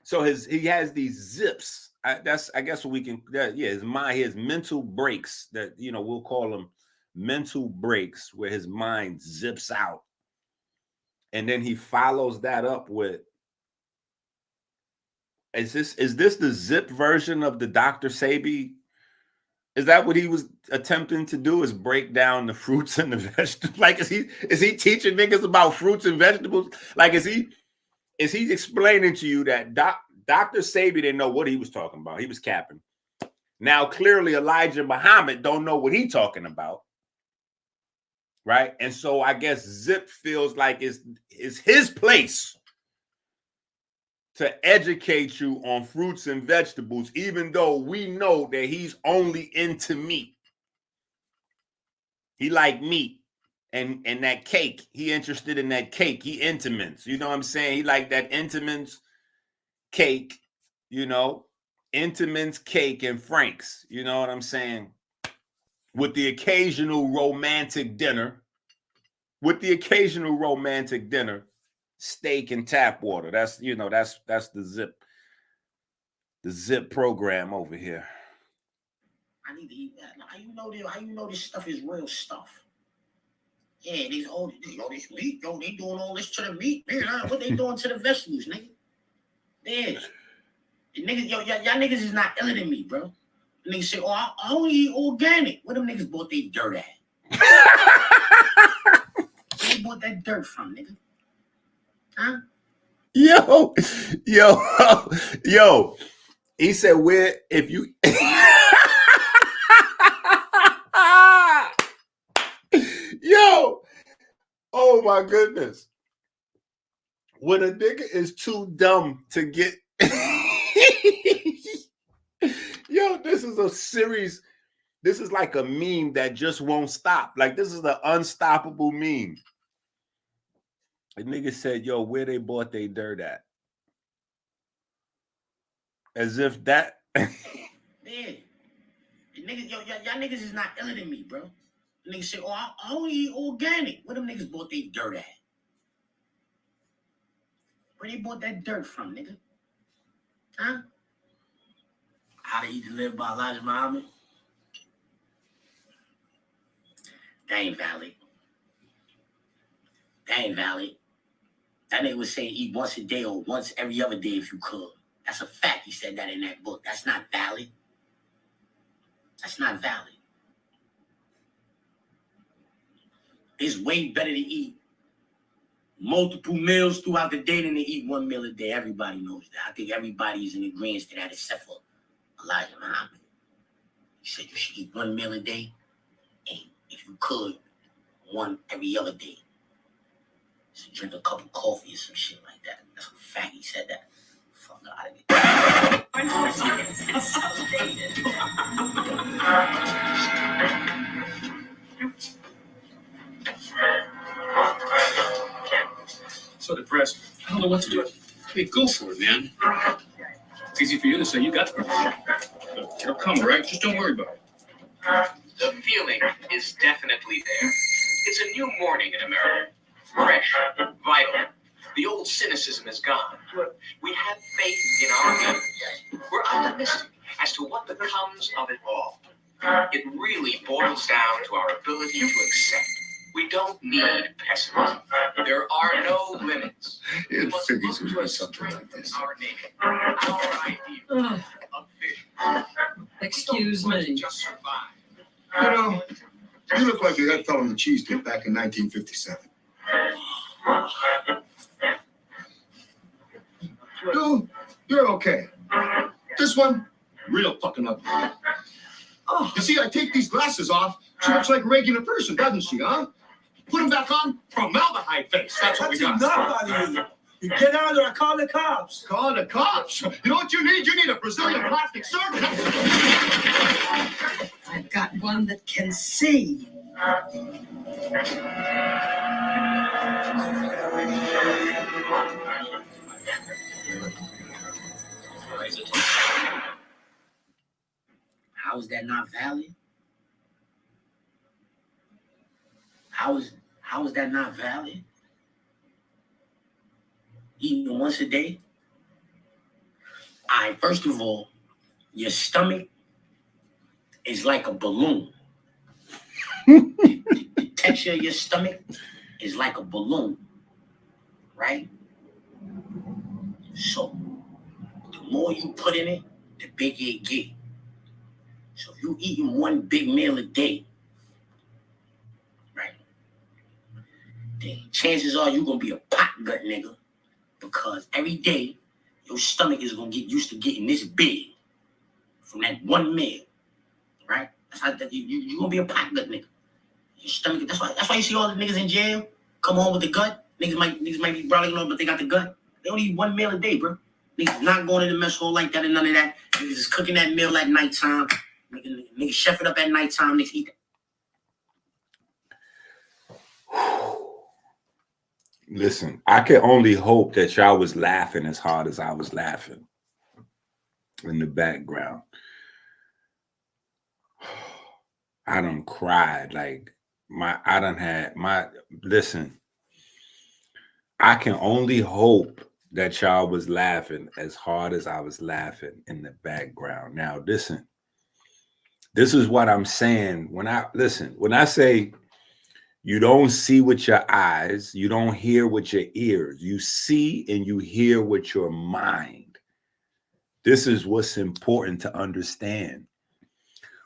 So he has these zips. I guess what we can, his mind, his mental breaks that, we'll call them mental breaks where his mind zips out. And then he follows that up with, is this the zip version of the Dr. Sebi? Is that what he was attempting to do? Is break down the fruits and the vegetables? Like, is he teaching niggas about fruits and vegetables? Like, is he explaining to you that Dr. Sebi didn't know what he was talking about? He was capping. Now, clearly, Elijah Muhammad don't know what he's talking about, right? And so I guess Zip feels like it's his place to educate you on fruits and vegetables, even though we know that he's only into meat. He like meat and that cake. He interested in that cake. He Entenmann's. You know what I'm saying? He like that Entenmann's cake, Entenmann's cake and Frank's. You know what I'm saying? With the occasional romantic dinner. Steak and tap water. That's the Zip program over here. I need to eat that. How you know this stuff is real stuff? Yeah, this meat, they doing all this to the meat. Man, what they doing to the vegetables, nigga? Yeah. The niggas, y'all niggas is not iller than me, bro. The niggas say, I only eat organic. Where them niggas bought their dirt at? Where they bought that dirt from, nigga? Huh? Yo. He said, where, if you... Yo. Oh, my goodness. When a nigga is too dumb to get... Yo, this is a series. This is like a meme that just won't stop. Like, this is the unstoppable meme. The nigga said, yo, where they bought their dirt at? As if that... Yeah. The niggas, y'all niggas is not iller than me, bro. The niggas say, I only eat organic. Where them niggas bought their dirt at? Where they bought that dirt from, nigga? Huh? How to Eat to Live by Elijah Muhammad? That ain't valid. That nigga was saying eat once a day or once every other day if you could. That's a fact. He said that in that book. That's not valid. It's way better to eat multiple meals throughout the day than to eat one meal a day. Everybody knows that. I think everybody is in agreement to that except for Elijah Muhammad. He said you should eat one meal a day, and if you could, one every other day. So drink a cup of coffee or some shit like that. That's a fact. He said that. Fuck out of here. So depressed. I don't know what to do. Hey, go for it, man. It's easy for you to say you got the promotion. It'll come, all right? Just don't worry about it. The feeling is definitely there. It's a new morning in America. Fresh, vital. The old cynicism is gone. We have faith in our leaders. We're optimistic as to what becomes of it all. It really boils down to our ability to accept. We don't need pessimism. There are no limits. It figures it would be something like this. Our nation, our ideas of vision. Excuse me. Just survive. You know, you look like you had fell on the cheese dip back in 1957. Dude, you're okay. This one, real fucking ugly. Oh, you see, I take these glasses off. She looks like a regular person, doesn't she, huh? Put them back on, formaldehyde face. That's what we got. Enough out of you. You get out there, I call the cops. Call the cops. You know what you need? You need a Brazilian plastic surgeon. I've got one that can see. How is that not valid? How is that not valid? Eating once a day? All right, first of all, your stomach is like a balloon. The texture of your stomach is like a balloon, right? So, the more you put in it, the bigger it get. So if you eating one big meal a day, right, then chances are you're going to be a pot gut nigga, because every day your stomach is going to get used to getting this big from that one meal, right? That's how you're going to be a pot gut nigga. Your stomach, that's why you see all the niggas in jail come home with the gut. Niggas might be brawling on, but they got the gut. They only eat one meal a day, bro. Niggas not going in the mess hall like that and none of that. Niggas just cooking that meal at nighttime. Niggas chef it up at nighttime. Niggas eat that. Listen, I can only hope that y'all was laughing as hard as I was laughing in the background. I done cried. Like, listen, I can only hope that y'all was laughing as hard as I was laughing in the background. Now, listen, this is what I'm saying. When I say you don't see with your eyes, you don't hear with your ears, you see and you hear with your mind. This is what's important to understand.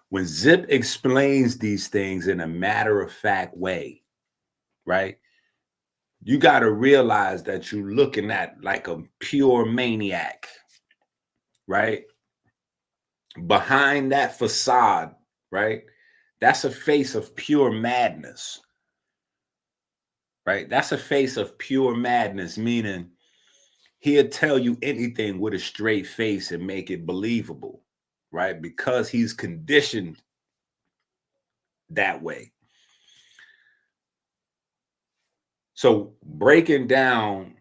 When Zip explains these things in a matter-of-fact way, right? You got to realize that you're looking at like a pure maniac, right? Behind that facade, right? That's a face of pure madness, right? That's a face of pure madness, meaning he'll tell you anything with a straight face and make it believable, right? Because he's conditioned that way. So breaking down,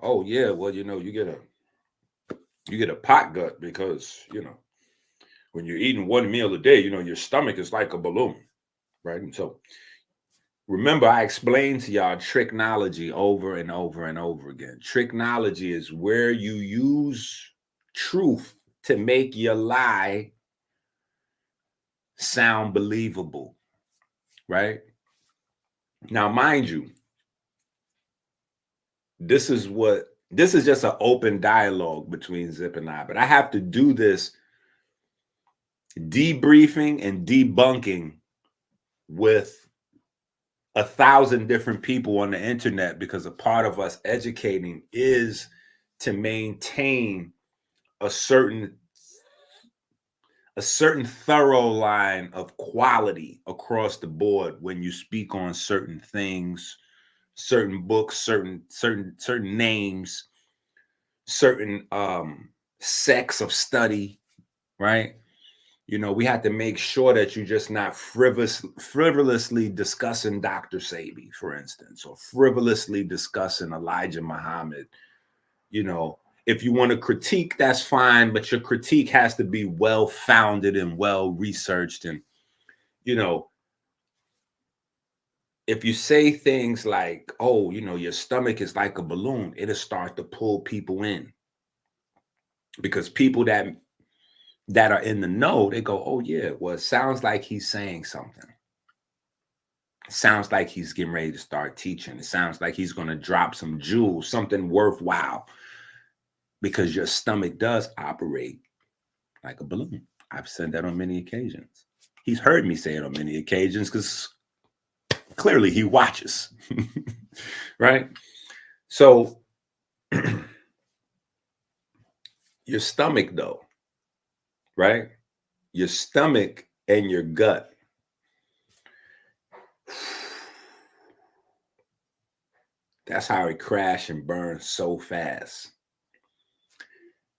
oh yeah, well, you get a pot gut because, when you're eating one meal a day, your stomach is like a balloon, right? And so remember, I explained to y'all tricknology over and over and over again. Tricknology is where you use truth to make your lie sound believable, right? Now, mind you, this is just an open dialogue between Zip and I, but I have to do this debriefing and debunking with 1,000 different people on the internet, because a part of us educating is to maintain a certain thorough line of quality across the board when you speak on certain things, certain books, certain names, certain sects of study, right? You know, we have to make sure that you're just not frivolously discussing Dr. Sabi, for instance, or frivolously discussing Elijah Muhammad. You know, if you want to critique, that's fine, but your critique has to be well-founded and well-researched. And, you know, if you say things like, oh, you know, your stomach is like a balloon, it'll start to pull people in. Because people that are in the know, they go, oh yeah, well, it sounds like he's saying something. It sounds like he's getting ready to start teaching. It sounds like he's going to drop some jewels, something worthwhile, because your stomach does operate like a balloon. I've said that on many occasions. He's heard me say it on many occasions because clearly he watches, right? So your stomach though, right? Your stomach and your gut. That's how it crashes and burns so fast.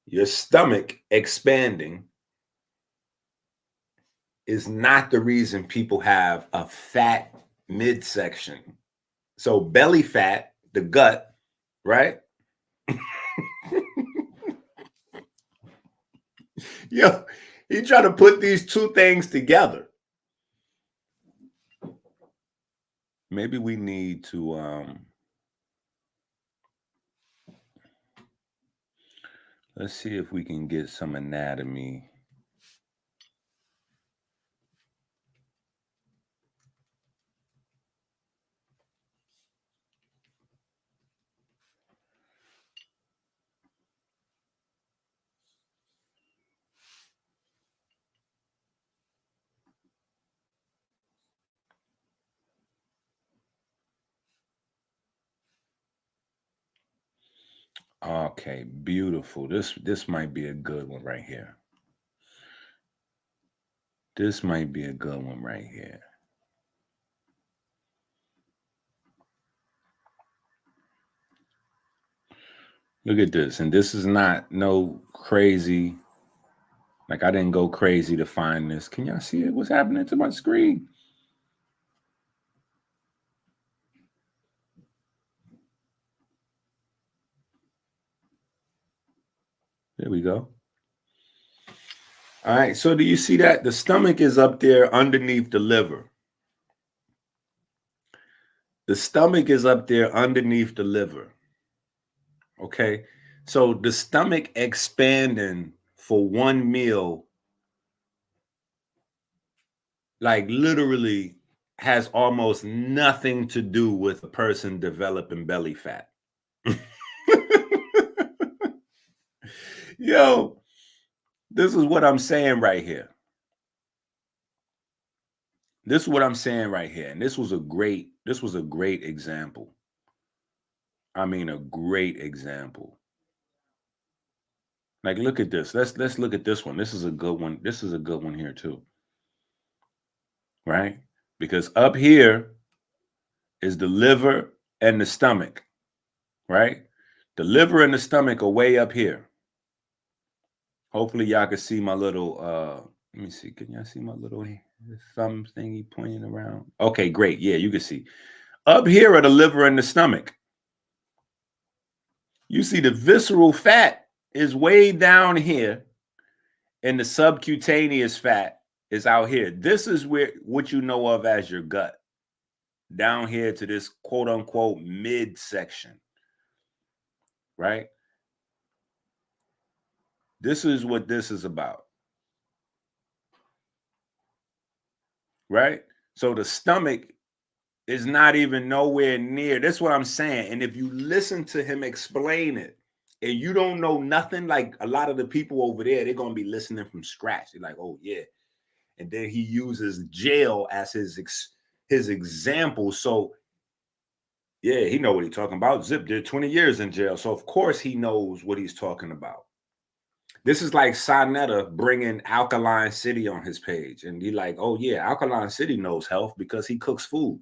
Your stomach expanding is not the reason people have a fat midsection. So belly fat, the gut, right? Yo, he try to put these two things together. Maybe we need to let's see if we can get some anatomy. Okay, beautiful. This might be a good one right here. This might be a good one right here. Look at this. And this is not no crazy. Like I didn't go crazy to find this. Can y'all see it? What's happening to my screen? There we go. All right. So do you see that? The stomach is up there underneath the liver. The stomach is up there underneath the liver. Okay. So the stomach expanding for one meal, like literally has almost nothing to do with a person developing belly fat. Yo, this is what I'm saying right here. This is what I'm saying right here. And this was a great example. I mean, a great example. Like, look at this. Let's look at this one. This is a good one. This is a good one here too. Right? Because up here is the liver and the stomach. Right? The liver and the stomach are way up here. Hopefully y'all can see my little let me see. Can y'all see my little thumb thingy pointing around? Okay, great. Yeah, you can see. Up here are the liver and the stomach. You see the visceral fat is way down here and the subcutaneous fat is out here. This is where what you know of as your gut. Down here to this quote unquote midsection. Right? This is what this is about. Right? So the stomach is not even nowhere near. That's what I'm saying. And if you listen to him explain it and you don't know nothing, like a lot of the people over there, they're going to be listening from scratch. They're like, oh, yeah. And then he uses jail as his example. So, yeah, he know what he's talking about. Zip did 20 years in jail. So, of course, he knows what he's talking about. This is like Sonetta bringing Alkaline City on his page. And he like, oh, yeah, Alkaline City knows health because he cooks food.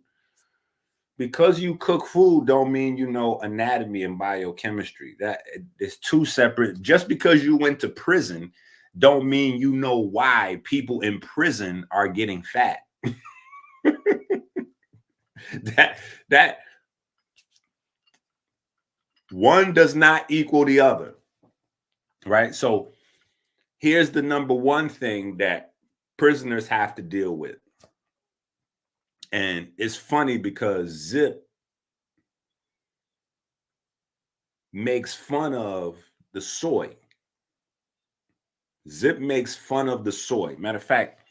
Because you cook food don't mean you know anatomy and biochemistry. That it's two separate. Just because you went to prison don't mean you know why people in prison are getting fat. that one does not equal the other, right? So here's the number one thing that prisoners have to deal with. And it's funny because Zip makes fun of the soy. Zip makes fun of the soy. Matter of fact,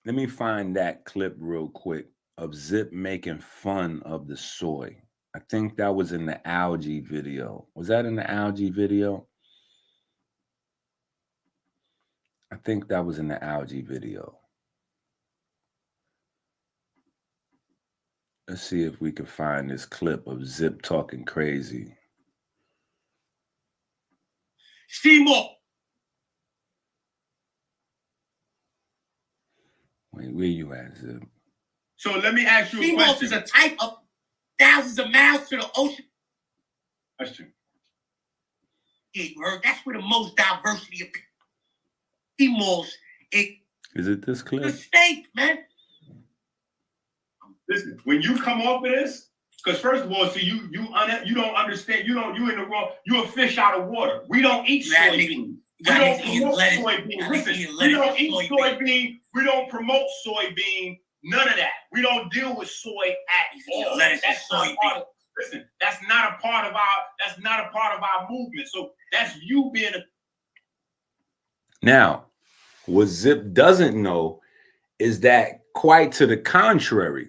let me find that clip real quick of Zip making fun of the soy. I think that was in the algae video. Was that in the algae video? I think that was in the algae video. Let's see if we can find this clip of Zip talking crazy. Seymour. Wait, where you at, Zip? So let me ask you a question. Is a type of thousands of miles to the ocean. Question. Yeah, you heard? That's where the most diversity of females. Is it this clip? The state, man. Listen, when you come off of this, because first of all, so you don't understand. You in the wrong. You a fish out of water. We don't eat soybeans. We don't promote soybeans. Listen, we don't eat soybean. We don't promote soybean. None of that. We don't deal with soy at all. That's soybean. Listen, that's not a part of our movement. So that's you being a. Now, what Zip doesn't know is that quite to the contrary,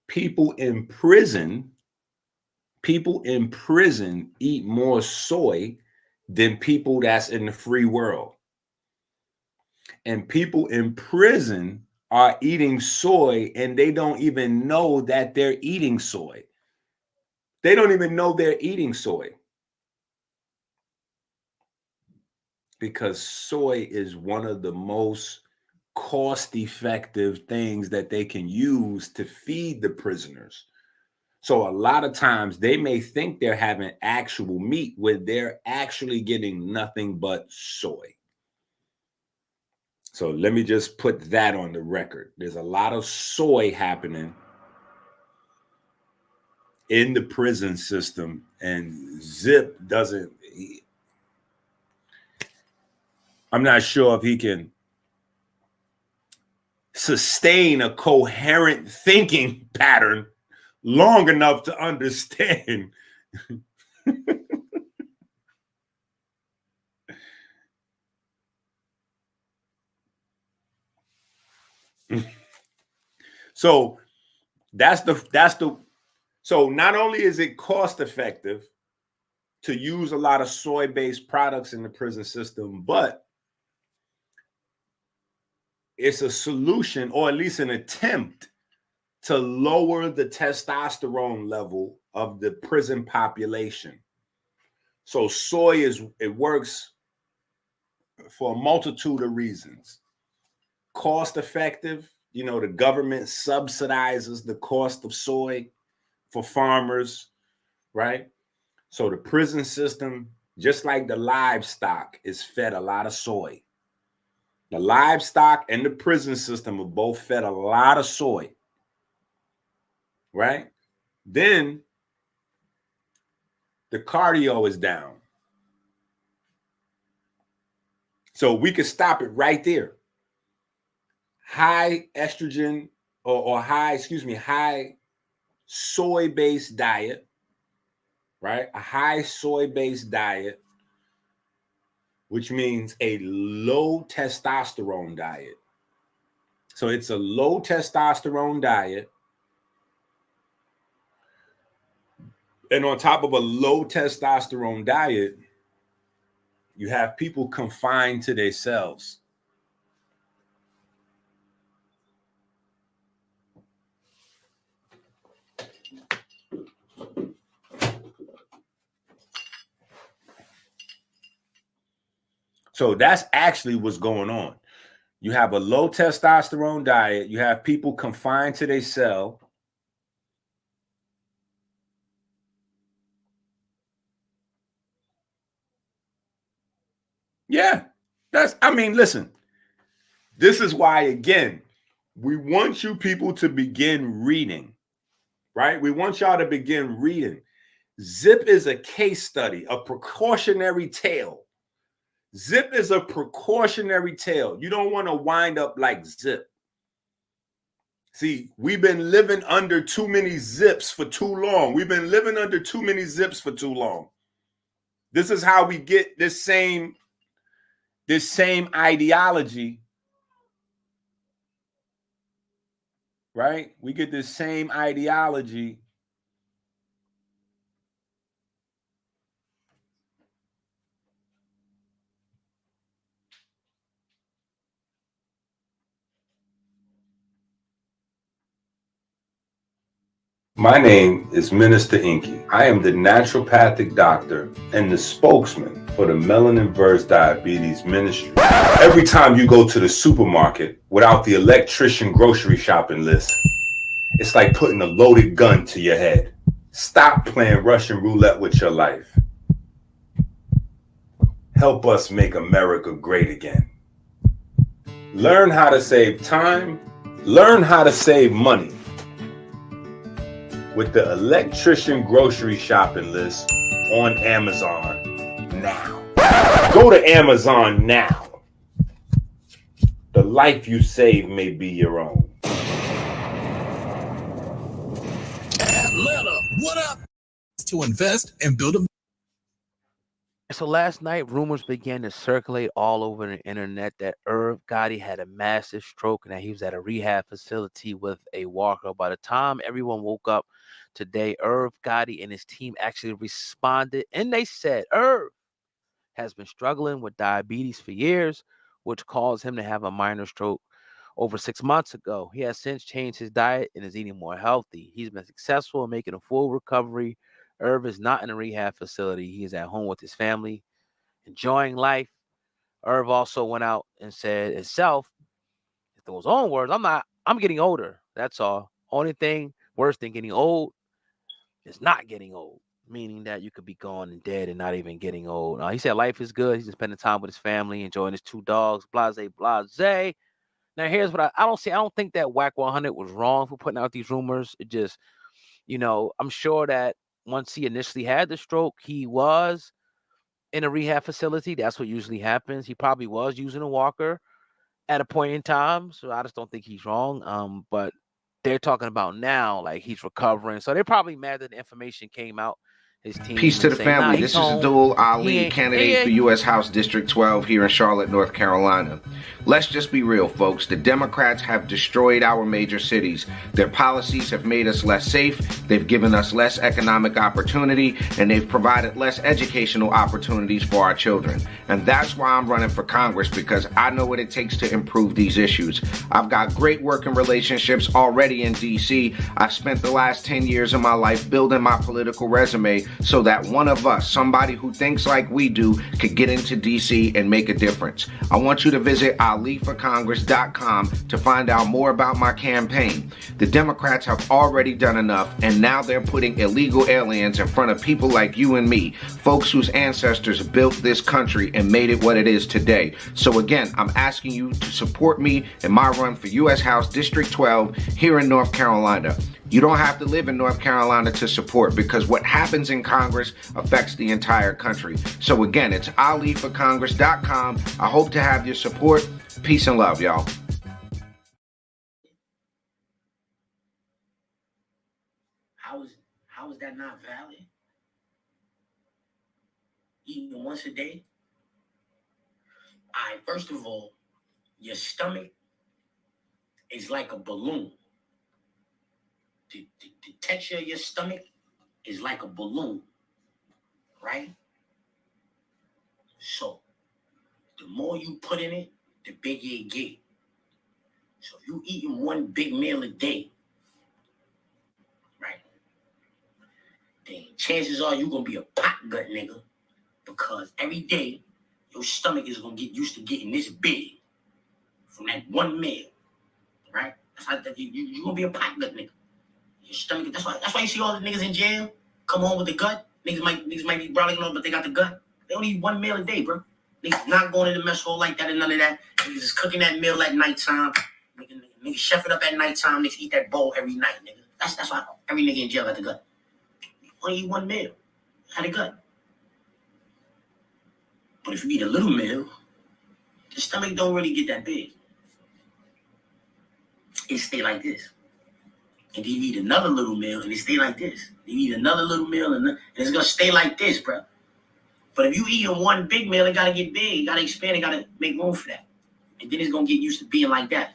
people in prison eat more soy than people that's in the free world. And people in prison are eating soy and they don't even know that they're eating soy. They don't even know they're eating soy. Because soy is one of the most cost-effective things that they can use to feed the prisoners. So a lot of times they may think they're having actual meat where they're actually getting nothing but soy. So let me just put that on the record. There's a lot of soy happening in the prison system, and Zip doesn't. I'm not sure if he can sustain a coherent thinking pattern long enough to understand. So so not only is it cost effective to use a lot of soy-based products in the prison system, but it's a solution, or at least an attempt, to lower the testosterone level of the prison population. So soy it works for a multitude of reasons. Cost effective, the government subsidizes the cost of soy for farmers, right? So the prison system, just like the livestock, is fed a lot of soy. The livestock and the prison system are both fed a lot of soy, right? Then the cardio is down. So we could stop it right there. High estrogen or high soy-based diet, right? A high soy-based diet, which means a low testosterone diet. So it's a low testosterone diet. And on top of a low testosterone diet, you have people confined to their cells. So that's actually what's going on. You have a low testosterone diet. You have people confined to their cell. Yeah. Listen, this is why, again, we want you people to begin reading, right? We want y'all to begin reading. Zip is a case study, a precautionary tale. Zip is a precautionary tale. You don't want to wind up like Zip. See, we've been living under too many zips for too long. We've been living under too many zips for too long. This is how we get this same ideology, right? We get this same ideology. My name is Minister EnQi. I am the naturopathic doctor and the spokesman for the Melanin Verse Diabetes Ministry. Every time you go to the supermarket without the electrician grocery shopping list, it's like putting a loaded gun to your head. Stop playing Russian roulette with your life. Help us make America great again. Learn how to save time. Learn how to save money with the electrician grocery shopping list on Amazon now. Go to Amazon now. The life you save may be your own. Atlanta, what up? To invest and build a. So last night, rumors began to circulate all over the internet that Irv Gotti had a massive stroke and that he was at a rehab facility with a walker. By the time everyone woke up today, Irv Gotti and his team actually responded, and they said Irv has been struggling with diabetes for years, which caused him to have a minor stroke over 6 months ago. He has since changed his diet and is eating more healthy. He's been successful in making a full recovery. Irv is not in a rehab facility. He is at home with his family, enjoying life. Irv also went out and said himself, in those own words, I'm getting older. That's all. Only thing worse than getting old is not getting old, meaning that you could be gone and dead and not even getting old. He said life is good. He's been spending time with his family, enjoying his 2 dogs, blase, blase. Now, here's what I don't think that Whack 100 was wrong for putting out these rumors. It just, I'm sure that once he initially had the stroke, he was in a rehab facility. That's what usually happens. He probably was using a walker at a point in time. So I just don't think he's wrong. But they're talking about now, like he's recovering. So they're probably mad that the information came out. His team Peace to the family. This is Abdul Ali, candidate for U.S. House District 12 here in Charlotte, North Carolina. Let's just be real, folks. The Democrats have destroyed our major cities. Their policies have made us less safe. They've given us less economic opportunity, and they've provided less educational opportunities for our children. And that's why I'm running for Congress, because I know what it takes to improve these issues. I've got great working relationships already in D.C. I've spent the last 10 years of my life building my political resume so that one of us, somebody who thinks like we do, could get into D.C. and make a difference. I want you to visit aliforcongress.com to find out more about my campaign. The Democrats have already done enough, and now they're putting illegal aliens in front of people like you and me, folks whose ancestors built this country and made it what it is today. So again, I'm asking you to support me in my run for U.S. House District 12 here in North Carolina. You don't have to live in North Carolina to support, because what happens in Congress affects the entire country. So again, it's aliforcongress.com. I hope to have your support. Peace and love, y'all. How is that not valid? Eating once a day? All right, first of all, your stomach is like a balloon. The texture of your stomach is like a balloon, right? So, the more you put in it, the bigger it get. So, if you eating one big meal a day, right, then chances are you're going to be a pot gut nigga, because every day your stomach is going to get used to getting this big from that one meal, right? That's how you're going to be a pot gut nigga. Your stomach, that's why you see all the niggas in jail come home with the gut. Niggas might be brawling on, but they got the gut. They only eat one meal a day, bro. Niggas not going to the mess hall like that and none of that. Niggas is cooking that meal at nighttime. Niggas chef it up at nighttime. Niggas eat that bowl every night, nigga. That's why every nigga in jail got the gut. Only eat one meal. Had a gut. But if you eat a little meal, the stomach don't really get that big. It stay like this. And then you eat another little meal and it stay like this. You eat another little meal and it's gonna stay like this, bro. But if you eat one big meal, it gotta get big, it gotta expand, it gotta make room for that. And then it's gonna get used to being like that.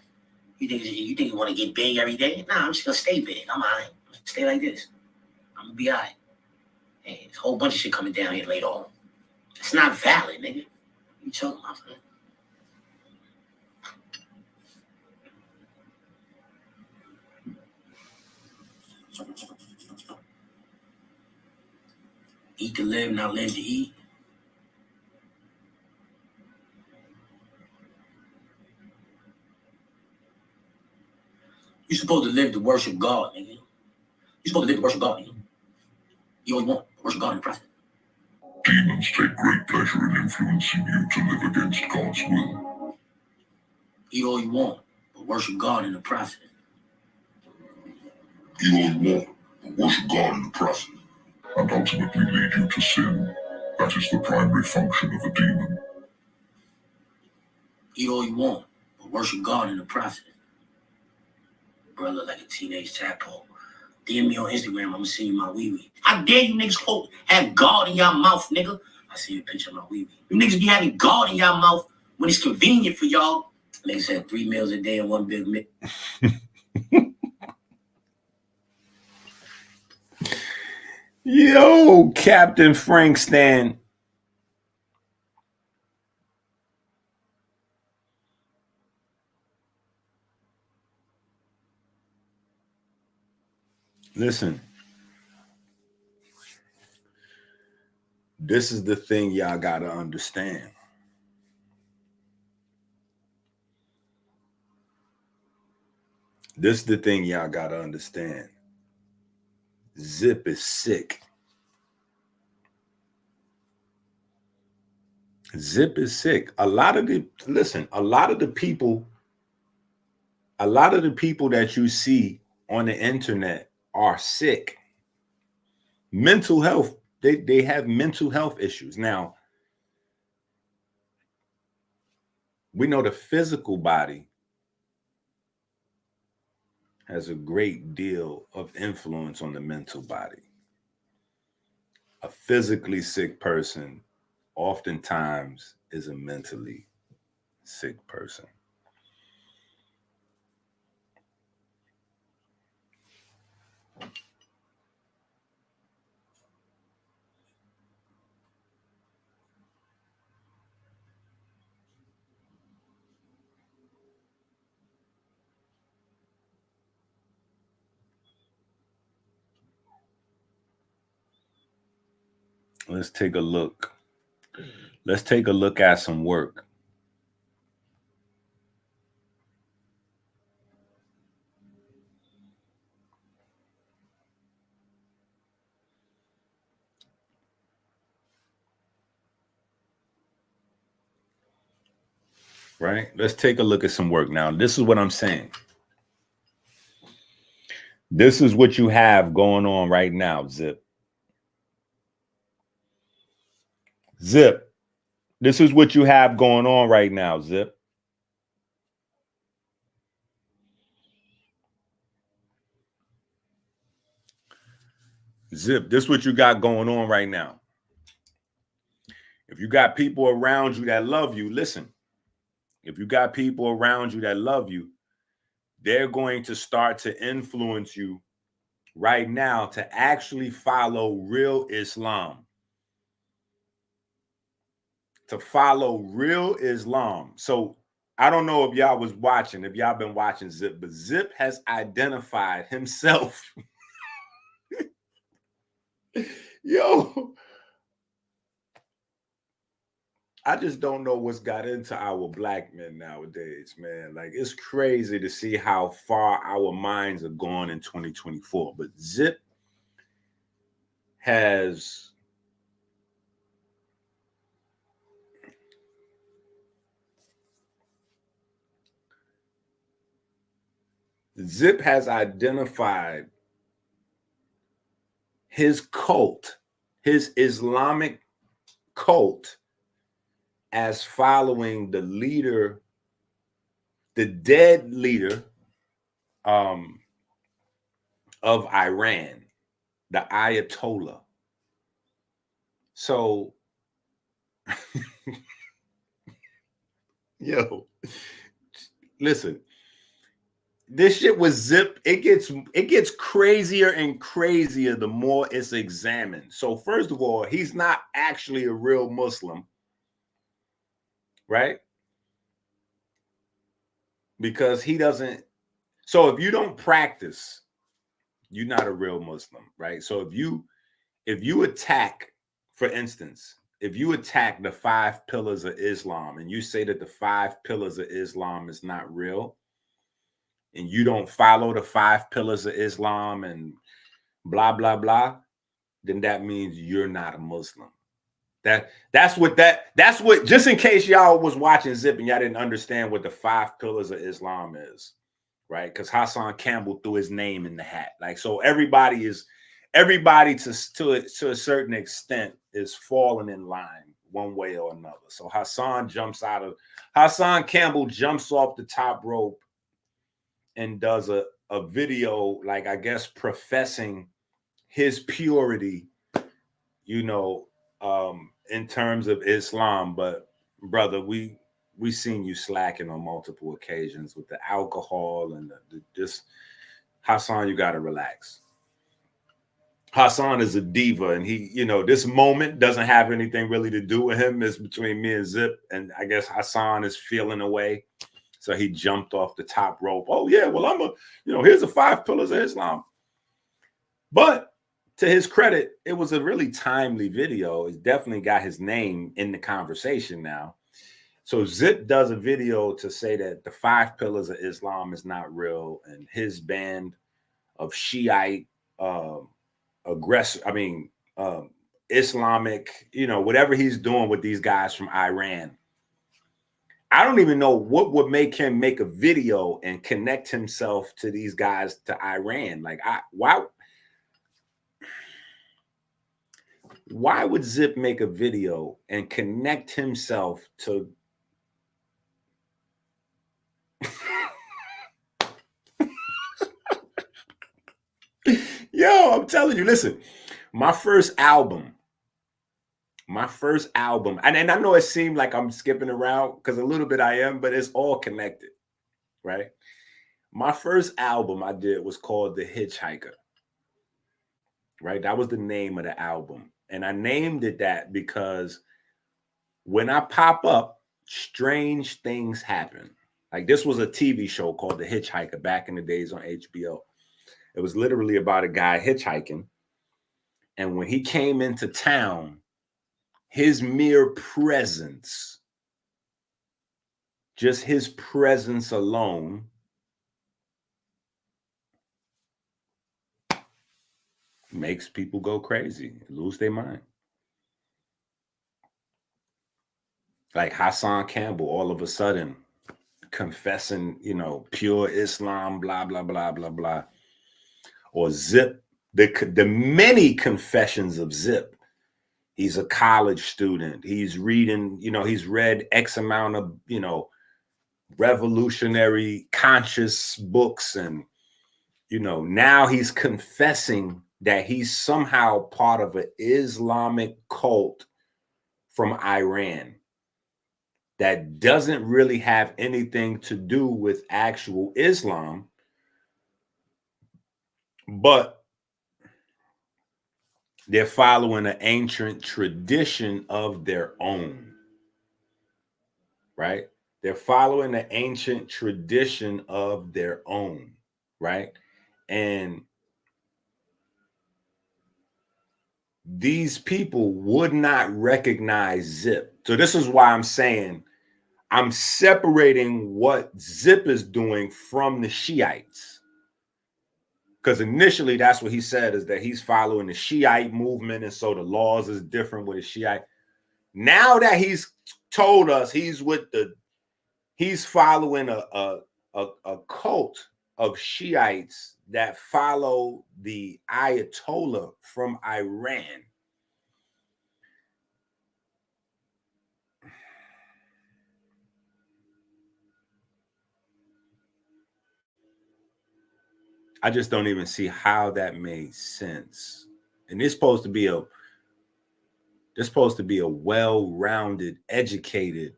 You think you wanna get big every day? Nah, I'm just gonna stay big. I'm alright. Stay like this. I'm gonna be alright. Hey, there's a whole bunch of shit coming down here later on. It's not valid, nigga. What you talking about, man? Eat to live, not live to eat. You're supposed to live to worship God, nigga. You're supposed to live to worship God, nigga. You only want to worship God in the process. Demons take great pleasure in influencing you to live against God's will. Eat all you want, but worship God in the process. Eat all you want, but worship God in the process. And ultimately lead you to sin. That is the primary function of a demon. Eat all you want, but worship God in the process. Brother, like a teenage tadpole. DM me on Instagram, I'm gonna send you my wee-wee. I dare you niggas quote, have God in y'all mouth, nigga. I see a picture of my wee-wee. You niggas be having God in y'all mouth when it's convenient for y'all. Niggas said 3 meals a day and 1 big meal. Yo, Captain Frank Stan. Listen, this is the thing y'all gotta understand. This is the thing y'all gotta understand. Zip is sick. Zip is sick. A lot of the people that you see on the internet are sick. Mental health, they have mental health issues. Now, we know the physical body has a great deal of influence on the mental body. A physically sick person oftentimes is a mentally sick person. Let's take a look. Let's take a look at some work. Right? Let's take a look at some work. Now, this is what I'm saying. This is what you have going on right now, Zip. Zip. This is what you have going on right now, Zip. Zip, this is what you got going on right now. If you got people around you that love you, listen. If you got people around you that love you, they're going to start to influence you right now to actually follow real Islam. To follow real Islam. So I don't know if y'all was watching, if y'all been watching Zip, but Zip has identified himself. Yo, I just don't know what's got into our black men nowadays, man. Like, it's crazy to see how far our minds are gone in 2024. But Zip has Zip has identified his cult, his Islamic cult, as following the leader, the dead leader of Iran, the Ayatollah. So, yo, listen, this shit with Zip, it gets crazier and crazier the more it's examined. So first of all, he's not actually a real Muslim, right? Because he doesn't. So if you don't practice, you're not a real Muslim, right? So if you attack, for instance, if you attack the 5 pillars of Islam and you say that the 5 pillars of Islam is not real, and you don't follow the 5 pillars of Islam and blah, blah, blah, then that means you're not a Muslim. That's what, just in case y'all was watching Zip and y'all didn't understand what the 5 pillars of Islam is, right? Because Hassan Campbell threw his name in the hat. Like, so everybody to a certain extent is falling in line one way or another. So Hassan Campbell jumps off the top rope and does a video, like, I guess, professing his purity, in terms of Islam. But brother, we seen you slacking on multiple occasions with the alcohol and just Hassan, you got to relax. Hassan is a diva, and he, this moment doesn't have anything really to do with him. It's between me and Zip, and I guess Hassan is feeling away, so he jumped off the top rope. Oh yeah, well here's the 5 pillars of Islam. But to his credit, it was a really timely video. It definitely got his name in the conversation now. So Zip does a video to say that the 5 pillars of Islam is not real, and his band of Shiite Islamic, whatever he's doing with these guys from Iran. I don't even know what would make him make a video and connect himself to these guys to Iran. Like, why would Zip make a video and connect himself to Yo, I'm telling you, listen, my first album, and I know it seemed like I'm skipping around because a little bit I am, but it's all connected, right? My first album I did was called The Hitchhiker, right? That was the name of the album. And I named it that because when I pop up, strange things happen. Like, this was a TV show called The Hitchhiker back in the days on HBO. It was literally about a guy hitchhiking. And when he came into town, his mere presence, just his presence alone, makes people go crazy, lose their mind. Like Hassan Campbell, all of a sudden confessing, pure Islam, blah, blah, blah, blah, blah. Or Zip, the many confessions of Zip. He's a college student. He's reading, he's read X amount of, revolutionary conscious books. And, now he's confessing that he's somehow part of an Islamic cult from Iran that doesn't really have anything to do with actual Islam, but they're following an ancient tradition of their own, right? They're following the ancient tradition of their own, right? And these people would not recognize Zip. So this is why I'm saying I'm separating what Zip is doing from the Shiites. Because initially that's what he said, is that he's following the Shiite movement, and so the laws is different with the Shiite. Now that he's told us he's following a cult of Shiites that follow the Ayatollah from Iran. I just don't even see how that made sense. And it's supposed to be a well-rounded, educated,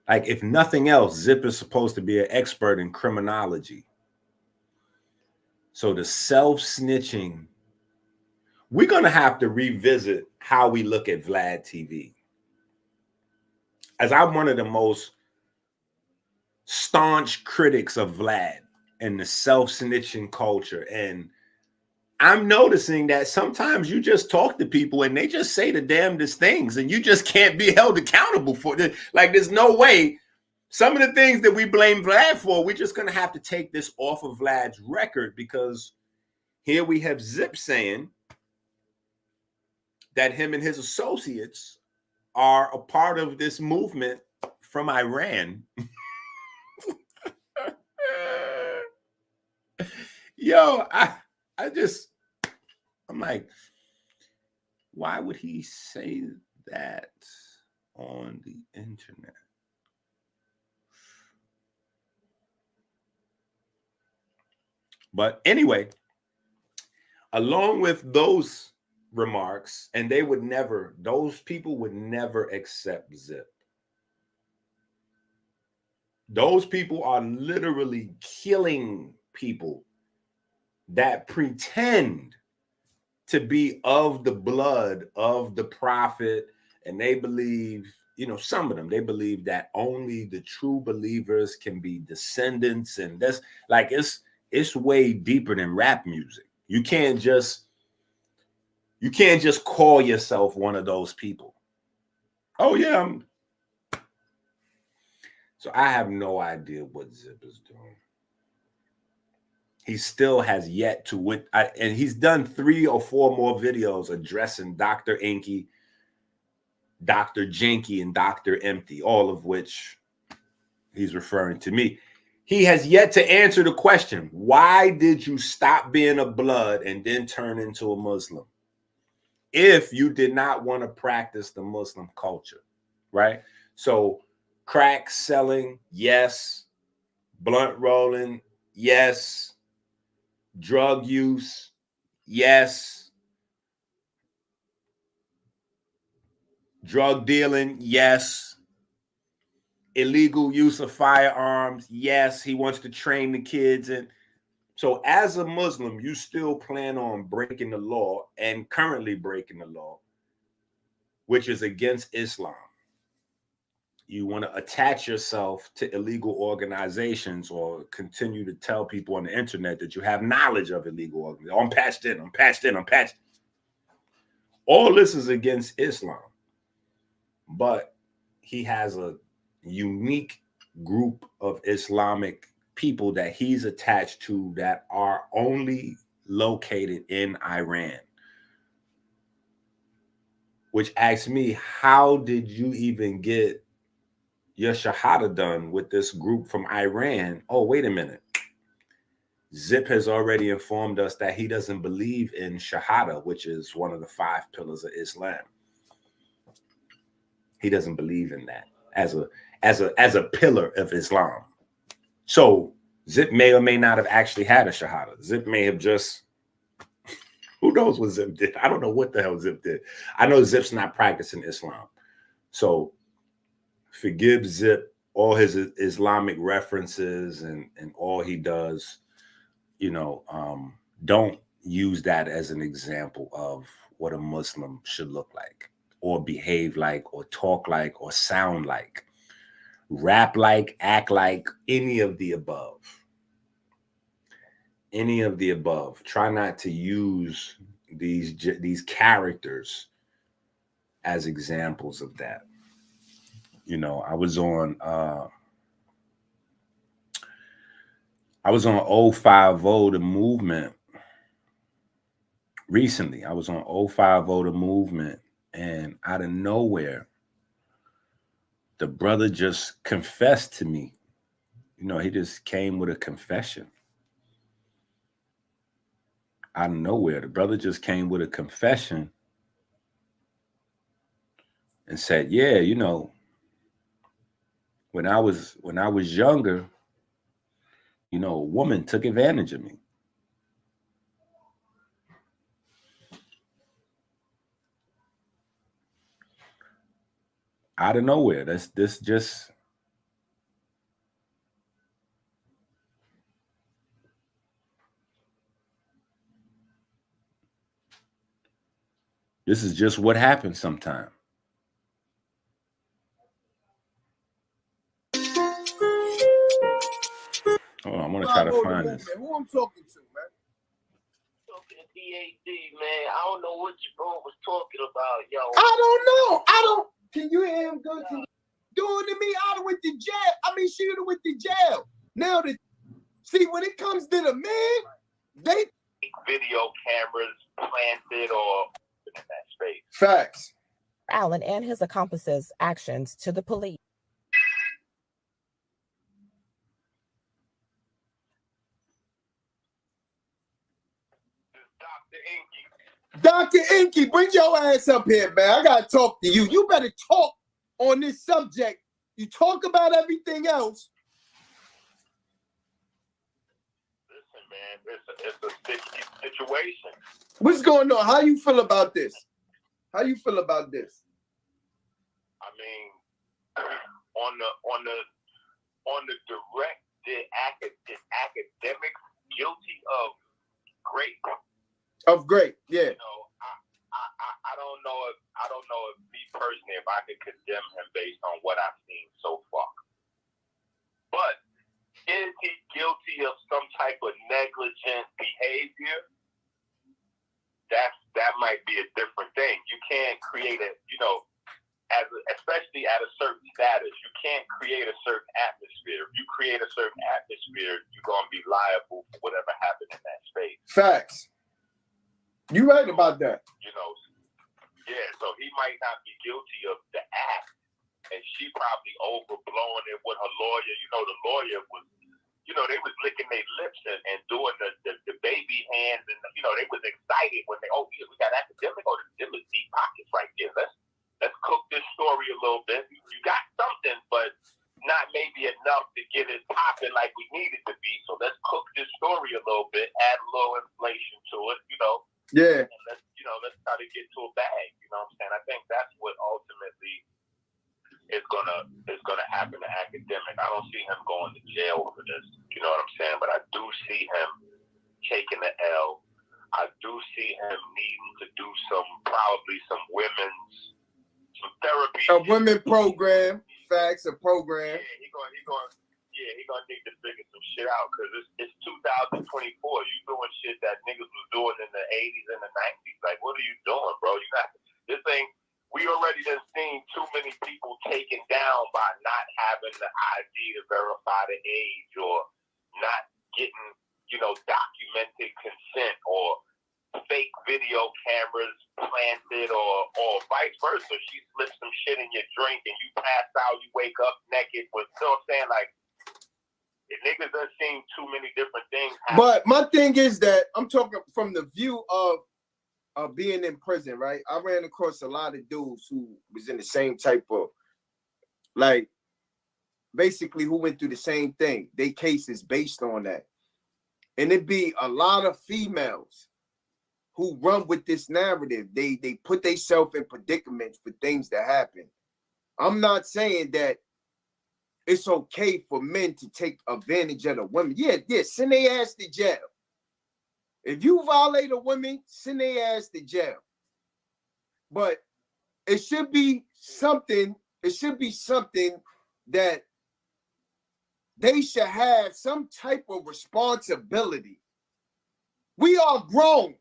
like if nothing else, Zip is supposed to be an expert in criminology. So the self-snitching, we're going to have to revisit how we look at Vlad TV. As I'm one of the most staunch critics of Vlad and the self-snitching culture, and I'm noticing that sometimes you just talk to people and they just say the damnedest things and you just can't be held accountable for it. Like there's no way. Some of the things that we blame Vlad for, we're just going to have to take this off of Vlad's record, because here we have Zip saying that him and his associates are a part of this movement from Iran. Yo, I'm like, why would he say that on the internet? But anyway, along with those remarks, and those people would never accept Zip. Those people are literally killing people that pretend to be of the blood of the prophet, and they believe, some of them, they believe that only the true believers can be descendants, and that's like it's way deeper than rap music. You can't just call yourself one of those people. Oh yeah, so I have no idea what Zip is doing. He still has yet to and he's done 3 or 4 more videos addressing Dr. EnQi, Dr. Drenqi, and Dr. Empty, all of which he's referring to me. He has yet to answer the question, why did you stop being a blood and then turn into a Muslim? If you did not want to practice the Muslim culture, right? So crack selling, yes. Blunt rolling, yes. Drug use, yes. Drug dealing, yes. Illegal use of firearms, yes. He wants to train the kids. And so as a Muslim, you still plan on breaking the law, and currently breaking the law, which is against Islam. You want to attach yourself to illegal organizations, or continue to tell people on the internet that you have knowledge of illegal organizations. I'm patched in. All this is against Islam. But he has a unique group of Islamic people that he's attached to that are only located in Iran. Which asks me, how did you even get your Shahada done with this group from Iran? Oh, wait a minute. Zip has already informed us that he doesn't believe in Shahada, which is one of the 5 pillars of Islam. He doesn't believe in that as a pillar of Islam. So Zip may or may not have actually had a Shahada. Zip may have just, who knows what Zip did? I don't know what the hell Zip did. I know Zip's not practicing Islam. So forgive Zip all his Islamic references and all he does. Don't use that as an example of what a Muslim should look like, or behave like, or talk like, or sound like, rap like, act like, any of the above. Any of the above. Try not to use these characters as examples of that. I was on 050 the movement recently. I was on 050 the movement, and out of nowhere, the brother just confessed to me, You know, he just came with a confession. Out of nowhere, the brother just came with a confession and said, yeah, you know, when I was younger, you know, a woman took advantage of me. Out of nowhere. This is just what happens sometimes. Oh, I'm gonna try to find this. Who I'm talking to, man? Talking to DAD, man. I don't know what your bro was talking about, yo. I don't know. I don't. Can you hear him good? Doing to me, I done went to jail. I mean, she done went to jail. Now, see, when it comes to the man, they video cameras planted or in that space. Facts. Allen and his accomplices' actions to the police. Dr. EnQi, bring your ass up here, man. I gotta talk to you. You better talk on this subject. You talk about everything else. Listen, man, it's a sticky situation. What's going on? How you feel about this? How you feel about this? I mean, on the direct, the academics guilty of great. Of great, yeah. You know, I don't know if me personally, if I could condemn him based on what I've seen so far. But is he guilty of some type of negligent behavior? That might be a different thing. You can't create a, you know, especially at a certain status, you can't create a certain atmosphere. If you create a certain atmosphere, you're gonna be liable for whatever happened in that space. Facts. You right about that. You know, yeah, so he might not be guilty of the act, and she probably overblowing it with her lawyer. You know, the lawyer was, you know, they was licking their lips and doing the baby hands, and, you know, they was excited when they, oh, yeah, we got academic, oh, them is deep pockets right there. Let's cook this story a little bit. You got something, but not maybe enough to get it popping like we need it to be. So let's cook this story a little bit, add a little inflation to it, you know. Yeah. And let's try to get to a bag. You know what I'm saying? I think that's what ultimately is gonna happen to academic. I don't see him going to jail for this. You know what I'm saying? But I do see him taking the L. I do see him needing to do probably some therapy. A women program. Facts, a program. Yeah, he gonna need to figure some shit out because it's 2024. You doing shit that niggas was doing in the 80s and the 90s. Like, what are you doing, bro? You not this thing. We already done seen too many people taken down by not having the ID to verify the age or not getting, you know, documented consent or fake video cameras planted or vice versa. She slips some shit in your drink and you pass out, you wake up naked. But you know what I'm saying? Like, the niggas done seen too many different things happen. But my thing is that I'm talking from the view of being in prison, right? I ran across a lot of dudes who was in the same type of, like, basically who went through the same thing. They cases based on that. And it'd be a lot of females who run with this narrative. They put themselves in predicaments for things that happen. I'm not saying that it's okay for men to take advantage of the women. Yeah, send their ass to jail. If you violate a woman, send their ass to jail. But it should be something that they should have some type of responsibility. We are grown.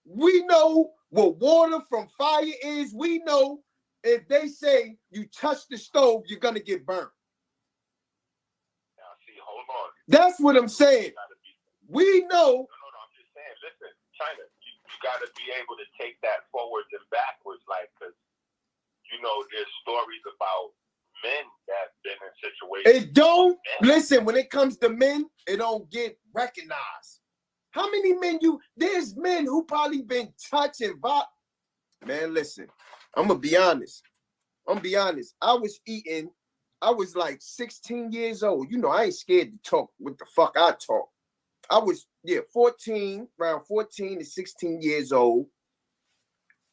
We know what water from fire is. We know if they say you touch the stove, you're gonna get burned. Now, see, hold on. That's what I'm saying. We know. No, I'm just saying, listen, China, you got to be able to take that forwards and backwards, like, because, you know, there's stories about men that been in situations. It don't listen when it comes to men, it don't get recognized. How many men there's men who probably been touching man, listen, I'm gonna be honest. I was like 16 years old. You know, I ain't scared to talk what the fuck I talk. I was, 14, around 14 to 16 years old.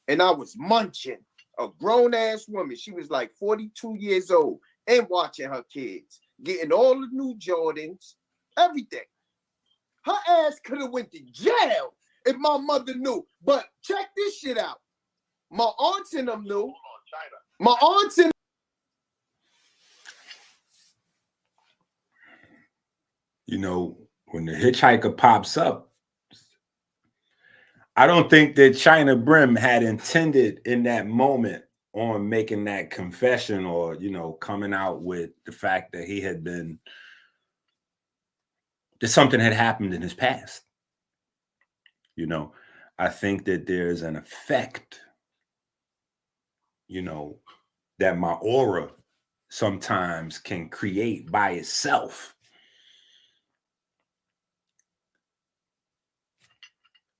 And I was munching a grown-ass woman. She was like 42 years old and watching her kids, getting all the new Jordans, everything. Her ass could have went to jail if my mother knew. But check this shit out. My aunts and them knew. My aunts and You know, when the hitchhiker pops up, I don't think that China Brim had intended in that moment on making that confession or, coming out with the fact that that something had happened in his past. I think that there's an effect, that my aura sometimes can create by itself.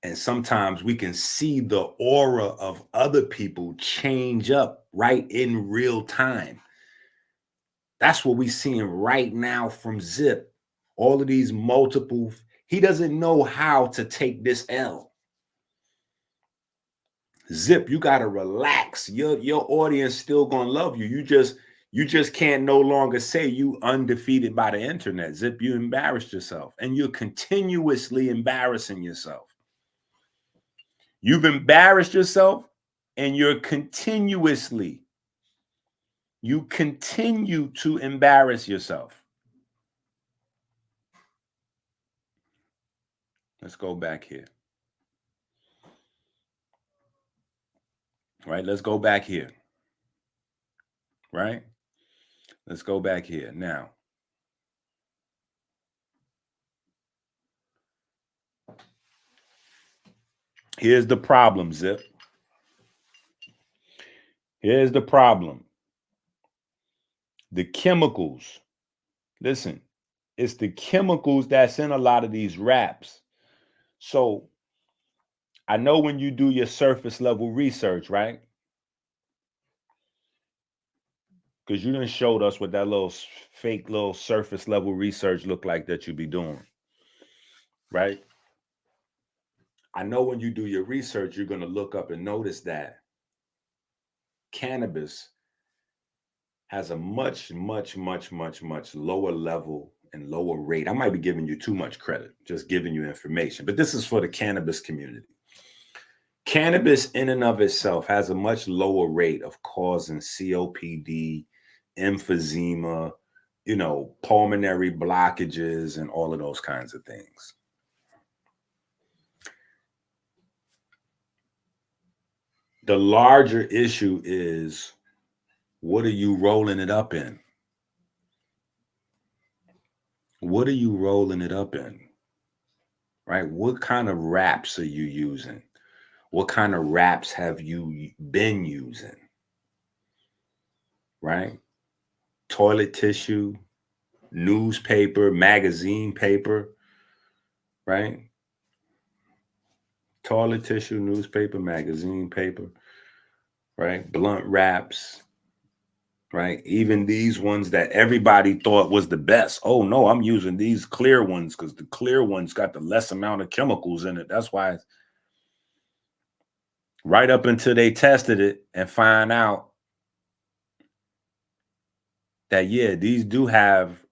And sometimes we can see the aura of other people change up right in real time. That's what we're seeing right now from Zip. All of these multiple, he doesn't know how to take this L. Zip, you got to relax. Your audience still going to love you. You just can't no longer say you undefeated by the internet. Zip, you embarrassed yourself and you're continuously embarrassing yourself. You've embarrassed yourself and you continue to embarrass yourself. Let's go back here. Right? Let's go back here. Right? Let's go back here. Now, here's the problem, Zip. Here's the problem. The chemicals. Listen, it's the chemicals that's in a lot of these raps. So I know when you do your surface level research, right? Because you done showed us what that little fake little surface level research look like that you be doing, right? I know when you do your research, you're going to look up and notice that cannabis has a much, much, much, much, much lower level and lower rate. I might be giving you too much credit, just giving you information, but this is for the cannabis community. Cannabis in and of itself has a much lower rate of causing COPD, emphysema, pulmonary blockages, and all of those kinds of things. The larger issue is, what are you rolling it up in? What are you rolling it up in? Right? What kind of wraps are you using? What kind of wraps have you been using? Right? Toilet tissue, newspaper, magazine paper, right? Toilet tissue, newspaper, magazine paper, right? Blunt wraps, right? Even these ones that everybody thought was the best. Oh no, I'm using these clear ones because the clear ones got the less amount of chemicals in it. That's why right up until they tested it and find out that, yeah, these do have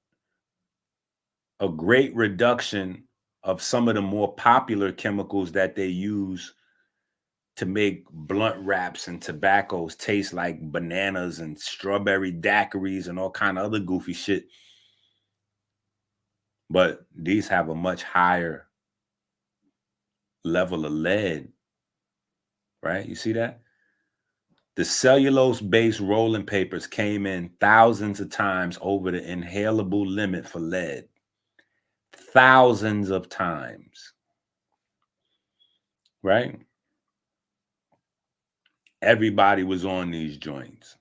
a great reduction of some of the more popular chemicals that they use to make blunt wraps and tobaccos taste like bananas and strawberry daiquiris and all kind of other goofy shit. But these have a much higher level of lead, right? You see that? The cellulose-based rolling papers came in thousands of times over the inhalable limit for lead. Thousands of times, right? Everybody was on these joints.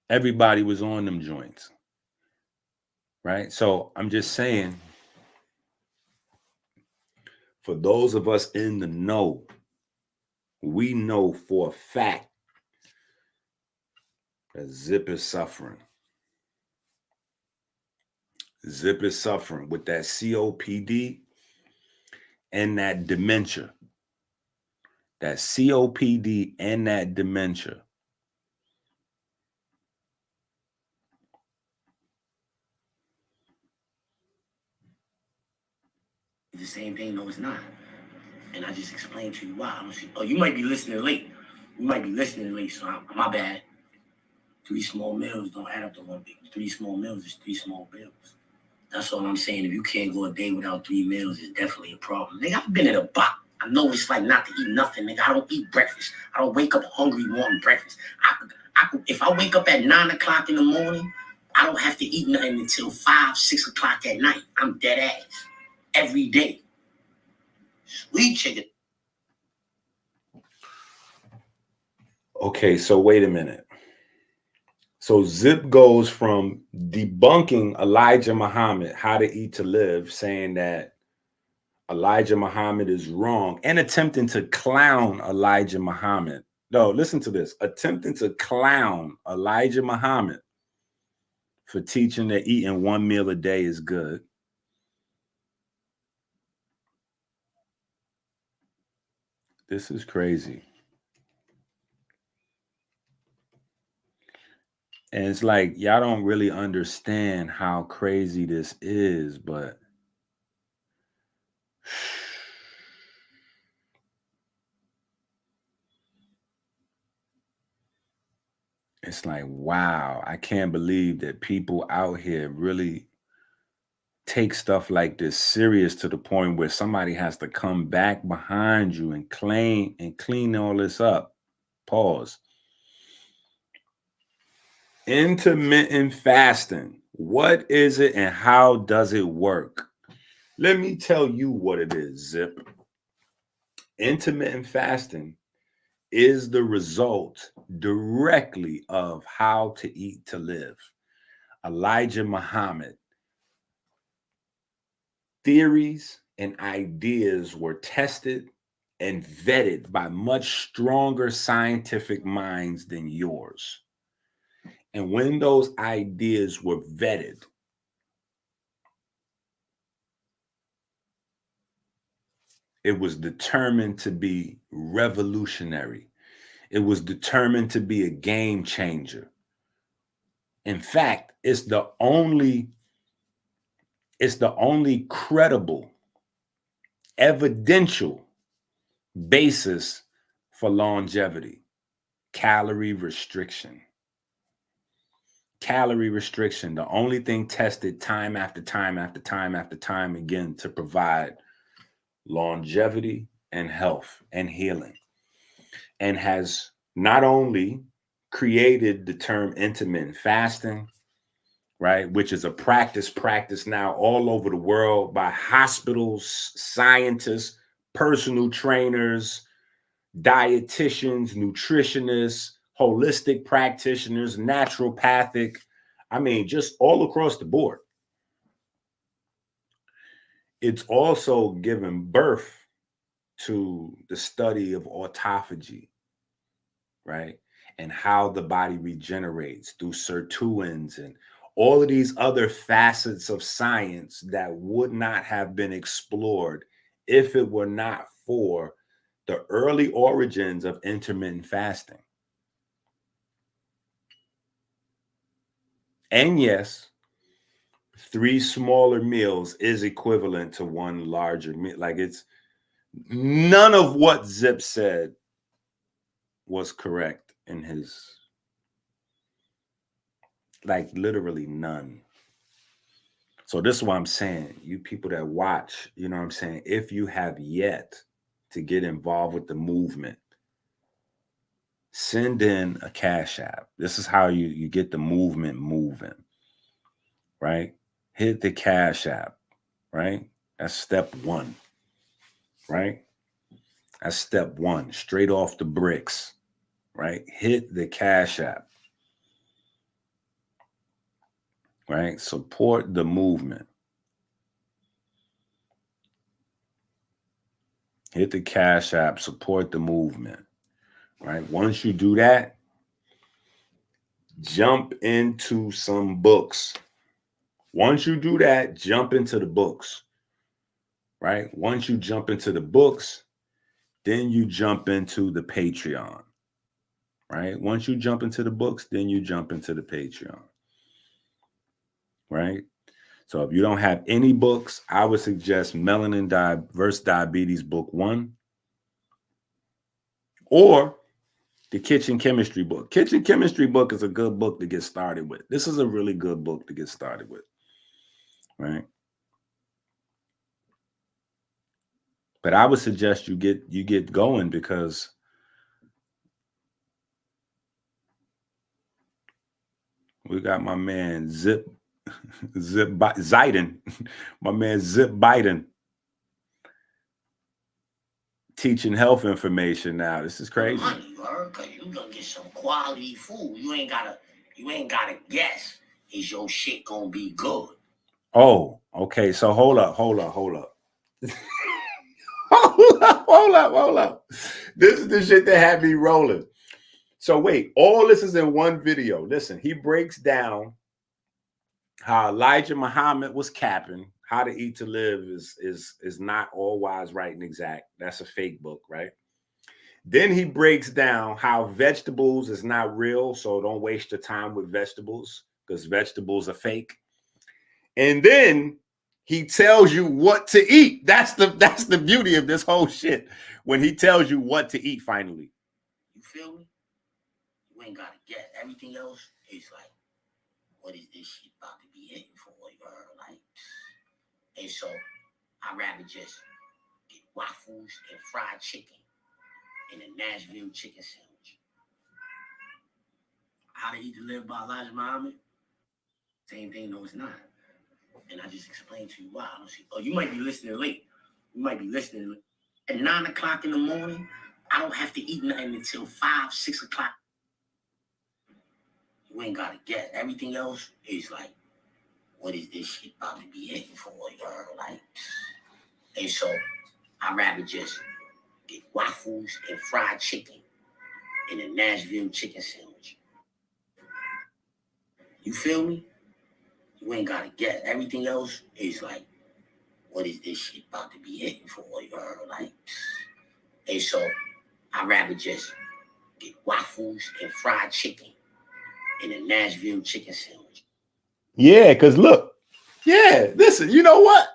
Everybody was on them joints, right? So I'm just saying, for those of us in the know, we know for a fact that Zip is suffering. Zip is suffering with that COPD and that dementia. That COPD and that dementia. The same thing, no, it's not. And I just explained to you why. Oh, you might be listening late. So my bad. 3 small meals don't add up to one big. 3 small meals is 3 small bills. That's all I'm saying. If you can't go a day without 3 meals, it's definitely a problem. Nigga, I've been at a box. I know what it's like not to eat nothing, nigga. I don't eat breakfast. I don't wake up hungry wanting breakfast. If I wake up at 9 o'clock in the morning, I don't have to eat nothing until 5, 6 o'clock at night. I'm dead ass. Every day. Sweet chicken. Okay, so wait a minute. So Zip goes from debunking Elijah Muhammad, How to Eat to Live, saying that Elijah Muhammad is wrong, and attempting to clown Elijah Muhammad. No, listen to this. Attempting to clown Elijah Muhammad for teaching that eating 1 meal a day is good. This is crazy. And it's like, y'all don't really understand how crazy this is, but it's like, wow, I can't believe that people out here really take stuff like this serious to the point where somebody has to come back behind you and clean all this up. Pause. Intermittent fasting. What is it and how does it work? Let me tell you what it is, Zip. Intermittent fasting is the result directly of How to Eat to Live. Elijah Muhammad. Theories and ideas were tested and vetted by much stronger scientific minds than yours. And when those ideas were vetted, it was determined to be revolutionary. It was determined to be a game changer. In fact, it's the only credible, evidential basis for longevity. Calorie restriction. Calorie restriction, the only thing tested time after time after time after time again to provide longevity and health and healing, and has not only created the term intermittent fasting, right, which is a practice now all over the world by hospitals, scientists, personal trainers, dietitians, nutritionists, holistic practitioners, naturopathic, I mean, just all across the board. It's also given birth to the study of autophagy, right? And how the body regenerates through sirtuins and all of these other facets of science that would not have been explored if it were not for the early origins of intermittent fasting. And yes, 3 smaller meals is equivalent to 1 larger meal. Like, it's none of what Zip said was correct in his, like, literally none. So this is what I'm saying. You people that watch, you know what I'm saying? If you have yet to get involved with the movement, send in a Cash App. This is how you get the movement moving, right? Hit the Cash App, right? That's step 1, right? That's step 1, straight off the bricks, right? Hit the Cash App. right? Support the movement. Hit the Cash App, support the movement, right? Once you do that, jump into some books. Once you do that, jump into the books, right? Once you jump into the books, then you jump into the Patreon, right? Once you jump into the books, then you jump into the Patreon, right? So if you don't have any books, I would suggest Melanin vs. Diabetes Book 1 or the Kitchen Chemistry book. Kitchen Chemistry book is a good book to get started with. This is a really good book to get started with, right? But I would suggest you get going because we got my man Biden, my man Zip Biden teaching health information now. This is crazy. Money, bro, cause you gonna get some quality food. You ain't gotta guess. Is your shit gonna be good? Oh, okay. So hold up. hold up. This is the shit that had me rolling. So wait, all this is in one video. Listen, he breaks down how Elijah Muhammad was capping. How to Eat to Live is not all wise, right, and exact. That's a fake book, right? Then he breaks down how vegetables is not real, so don't waste your time with vegetables because vegetables are fake. And then he tells you what to eat. That's the beauty of this whole shit. When he tells you what to eat finally. You feel me? You ain't gotta guess. Everything else is like, what is this shit about to be hitting for? You heard? Like, and so I'd rather just get waffles and fried chicken and a Nashville chicken sandwich. How to Eat to Live by Elijah Muhammad? Same thing, no, it's not. And I just explained to you why. I don't see. Oh, you might be listening late. You might be listening late. At 9 o'clock in the morning, I don't have to eat nothing until 5, 6 o'clock. You ain't gotta guess. Everything else is like, what is this shit about to be hitting for? You heard? Like, and so I'd rather just get waffles and fried chicken and a Nashville chicken sandwich. You feel me? You ain't gotta guess. Everything else is like, what is this shit about to be hitting for? You heard? Like, and so I'd rather just get waffles and fried chicken and a Nashville chicken sandwich. Yeah, because look, yeah, listen, you know what?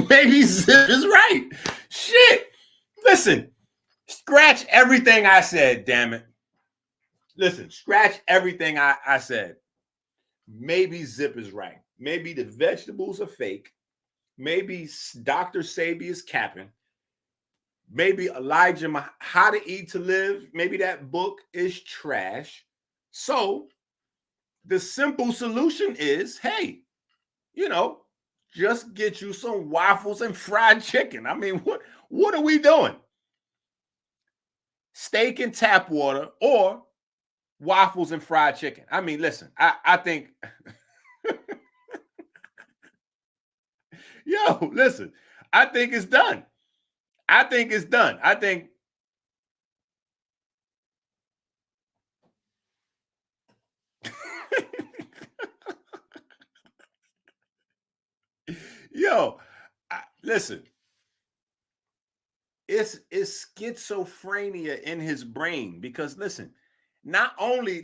Maybe Zip is right. Shit. Listen, scratch everything I said, damn it. Listen, scratch everything I said. Maybe Zip is right. Maybe the vegetables are fake. Maybe Dr. Sabi is capping. Maybe Elijah, How to Eat to Live, maybe that book is trash. So the simple solution is, hey, you know, just get you some waffles and fried chicken. I mean, what are we doing? Steak and tap water or waffles and fried chicken. I mean, listen, I think, yo, listen, I think it's done. I think it's done. I think yo, listen, it's schizophrenia in his brain because listen, not only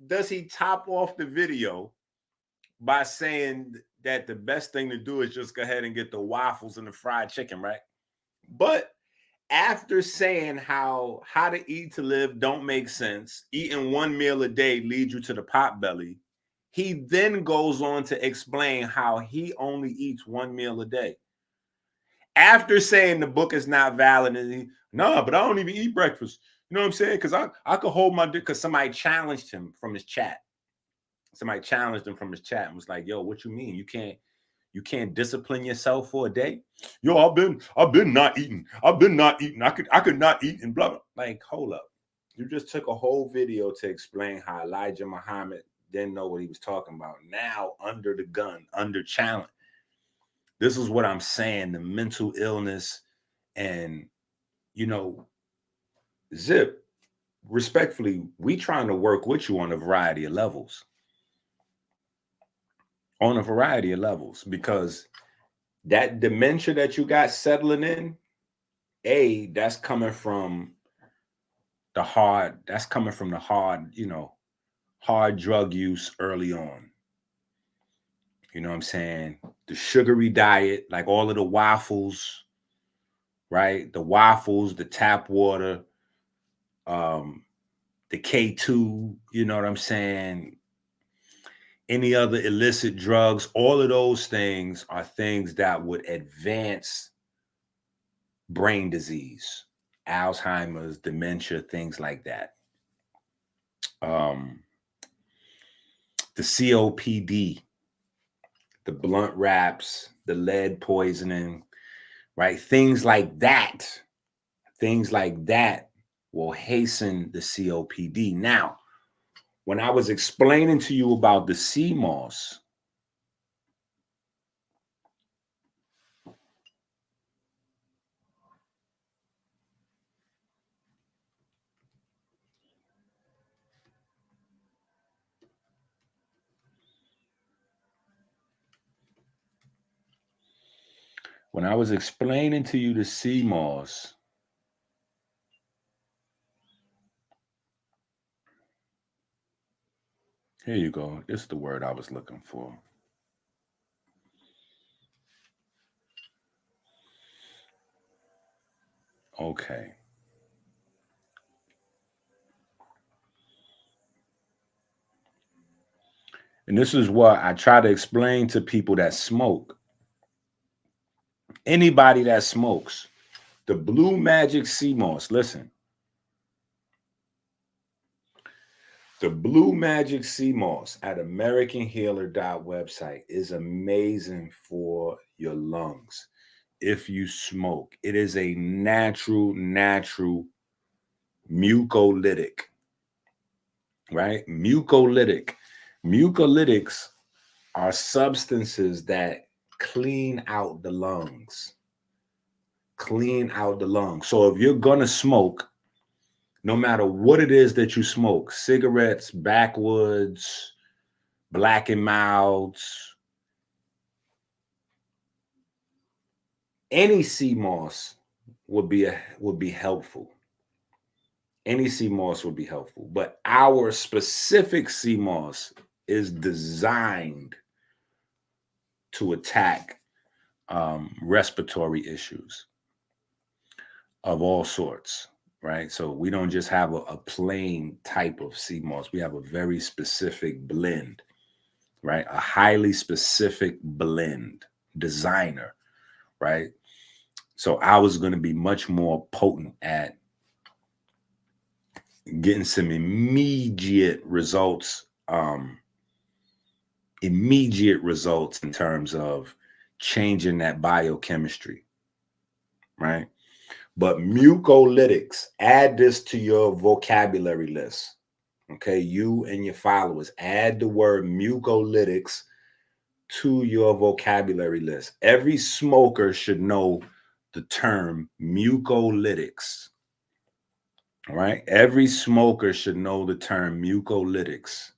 does he top off the video by saying that the best thing to do is just go ahead and get the waffles and the fried chicken, right? But after saying how to eat to live don't make sense, eating one meal a day leads you to the pot belly, he then goes on to explain how he only eats one meal a day. After saying the book is not valid, and but I don't even eat breakfast. You know what I'm saying? Because I could hold my dick because somebody challenged him from his chat. Somebody challenged him from his chat and was like, yo, what you mean? You can't discipline yourself for a day? Yo, I've been not eating. I've been not eating. I could not eat and blah, blah. Like, hold up. You just took a whole video to explain how Elijah Muhammad didn't know what he was talking about. Now, under the gun, under challenge. This is what I'm saying, the mental illness. And, you know, Zip, respectfully, we trying to work with you on a variety of levels. On a variety of levels, because that dementia that you got settling in, that's coming from the hard, you know, hard drug use early on. You know what I'm saying? The sugary diet, like all of the waffles, right? The waffles, the tap water, the K2, you know what I'm saying? Any other illicit drugs, all of those things are things that would advance brain disease, Alzheimer's, dementia, things like that. The COPD, the blunt wraps, the lead poisoning, right? Things like that will hasten the COPD. Now, when I was explaining to you about the CMOS, here you go. This is the word I was looking for. Okay. And this is what I try to explain to people that smoke. Anybody that smokes, the Blue Magic CMOS, listen. The Blue Magic CMOS at AmericanHealer.website is amazing for your lungs if you smoke. It is a natural mucolytic, right? Mucolytics are substances that clean out the lungs. So if you're going to smoke, no matter what it is that you smoke, cigarettes, backwoods, Black and Milds, any CMOS would be helpful. Any CMOS would be helpful. But our specific CMOS is designed to attack respiratory issues of all sorts. Right. So we don't just have a plain type of CMOS. We have a very specific blend, right? A highly specific blend designer, right? So I was going to be much more potent at getting some immediate results in terms of changing that biochemistry, right? But mucolytics, add this to your vocabulary list. Okay, you and your followers, add the word mucolytics to your vocabulary list. Every smoker should know the term mucolytics. All right, every smoker should know the term mucolytics.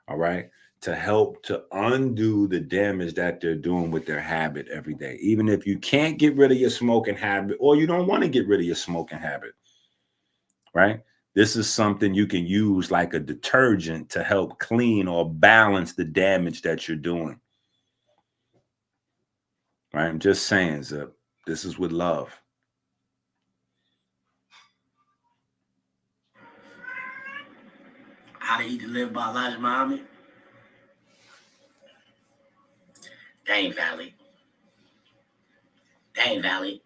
All right, to help to undo the damage that they're doing with their habit every day. Even if you can't get rid of your smoking habit, or you don't want to get rid of your smoking habit, right? This is something you can use like a detergent to help clean or balance the damage that you're doing. Right? I'm just saying, Zip, this is with love. How to eat to live by Elijah Muhammad? That ain't valid. That ain't valid.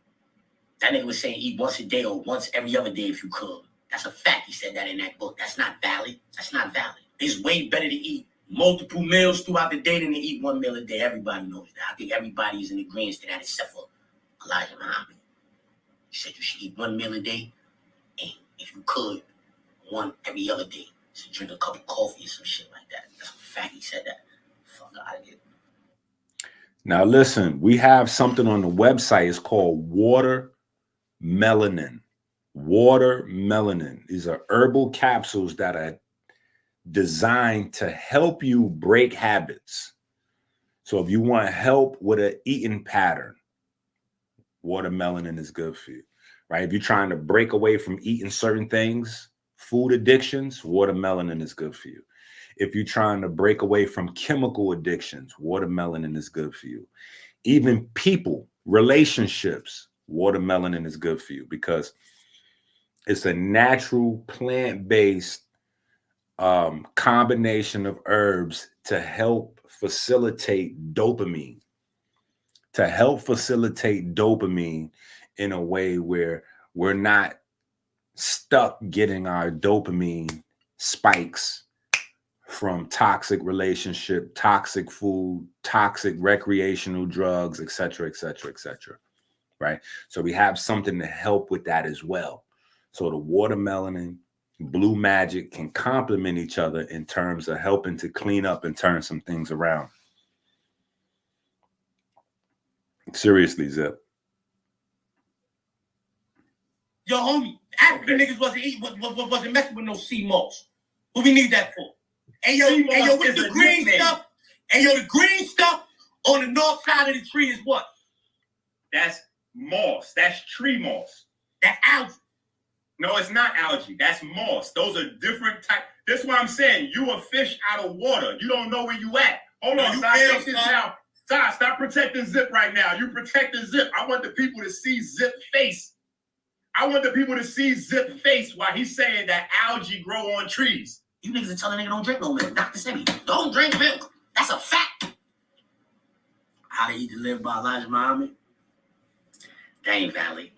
That nigga was saying eat once a day or once every other day if you could. That's a fact. He said that in that book. That's not valid. That's not valid. It's way better to eat multiple meals throughout the day than to eat one meal a day. Everybody knows that. I think everybody is in agreement to that except for Elijah Muhammad. He said you should eat one meal a day, and if you could, one every other day. So drink a cup of coffee or some shit like that. That's a fact he said that. Fuck out of here. Now listen, we have something on the website. It's called water melanin. Water melanin. These are herbal capsules that are designed to help you break habits. So if you want help with an eating pattern, water melanin is good for you, right? If you're trying to break away from eating certain things, food addictions, water melanin is good for you. If you're trying to break away from chemical addictions, water melanin is good for you. Even people, relationships, water melanin is good for you because it's a natural plant-based combination of herbs to help facilitate dopamine. To help facilitate dopamine in a way where we're not stuck getting our dopamine spikes from toxic relationship, toxic food, toxic recreational drugs, et cetera, right? So we have something to help with that as well. So the water melanin, blue magic can complement each other in terms of helping to clean up and turn some things around. Seriously, Zip. Yo, homie, African niggas wasn't messing with no sea moss. What we need that for? Hey yo, what's the green stuff? Hey yo, the green stuff on the north side of the tree is what? That's moss. That's tree moss. That's algae. No, it's not algae. That's moss. Those are different types. That's what I'm saying. You a fish out of water. You don't know where you at. Hold on. Stop protecting Zip right now. You protecting Zip. I want the people to see Zip face. I want the people to see Zip face while he's saying that algae grow on trees. You niggas are telling nigga don't drink no milk. Dr. Sebi, don't drink milk. That's a fact. How to Eat to Live by Elijah Muhammad. That ain't valid.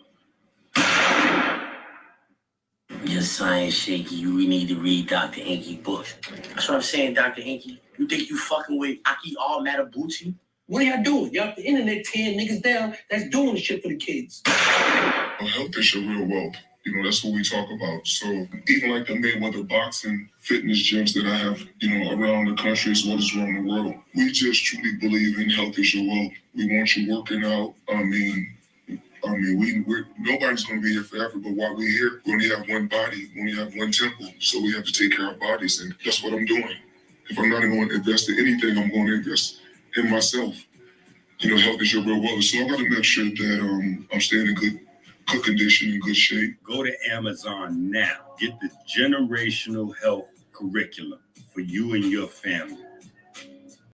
Your science shaky. We need to read Dr. EnQi books. That's what I'm saying, Dr. EnQi. You think you fucking with Aki All Matabuchi? What are y'all doing? Y'all off the internet tearing niggas down that's doing the shit for the kids. Health is your real wealth. You know, that's what we talk about. So even like the Mayweather boxing fitness gyms that I have, you know, around the country as well as around the world, we just truly believe in health is your wealth. We want you working out. I mean, we're nobody's going to be here forever, but while we're here, we only have one body, we only have one temple, so we have to take care of our bodies, and that's what I'm doing. If I'm not going to invest in anything, I'm going to invest in myself. You know, health is your real wealth, so I got to make sure that I'm staying in good condition, in good shape. Go to Amazon now. Get the generational health curriculum for you and your family.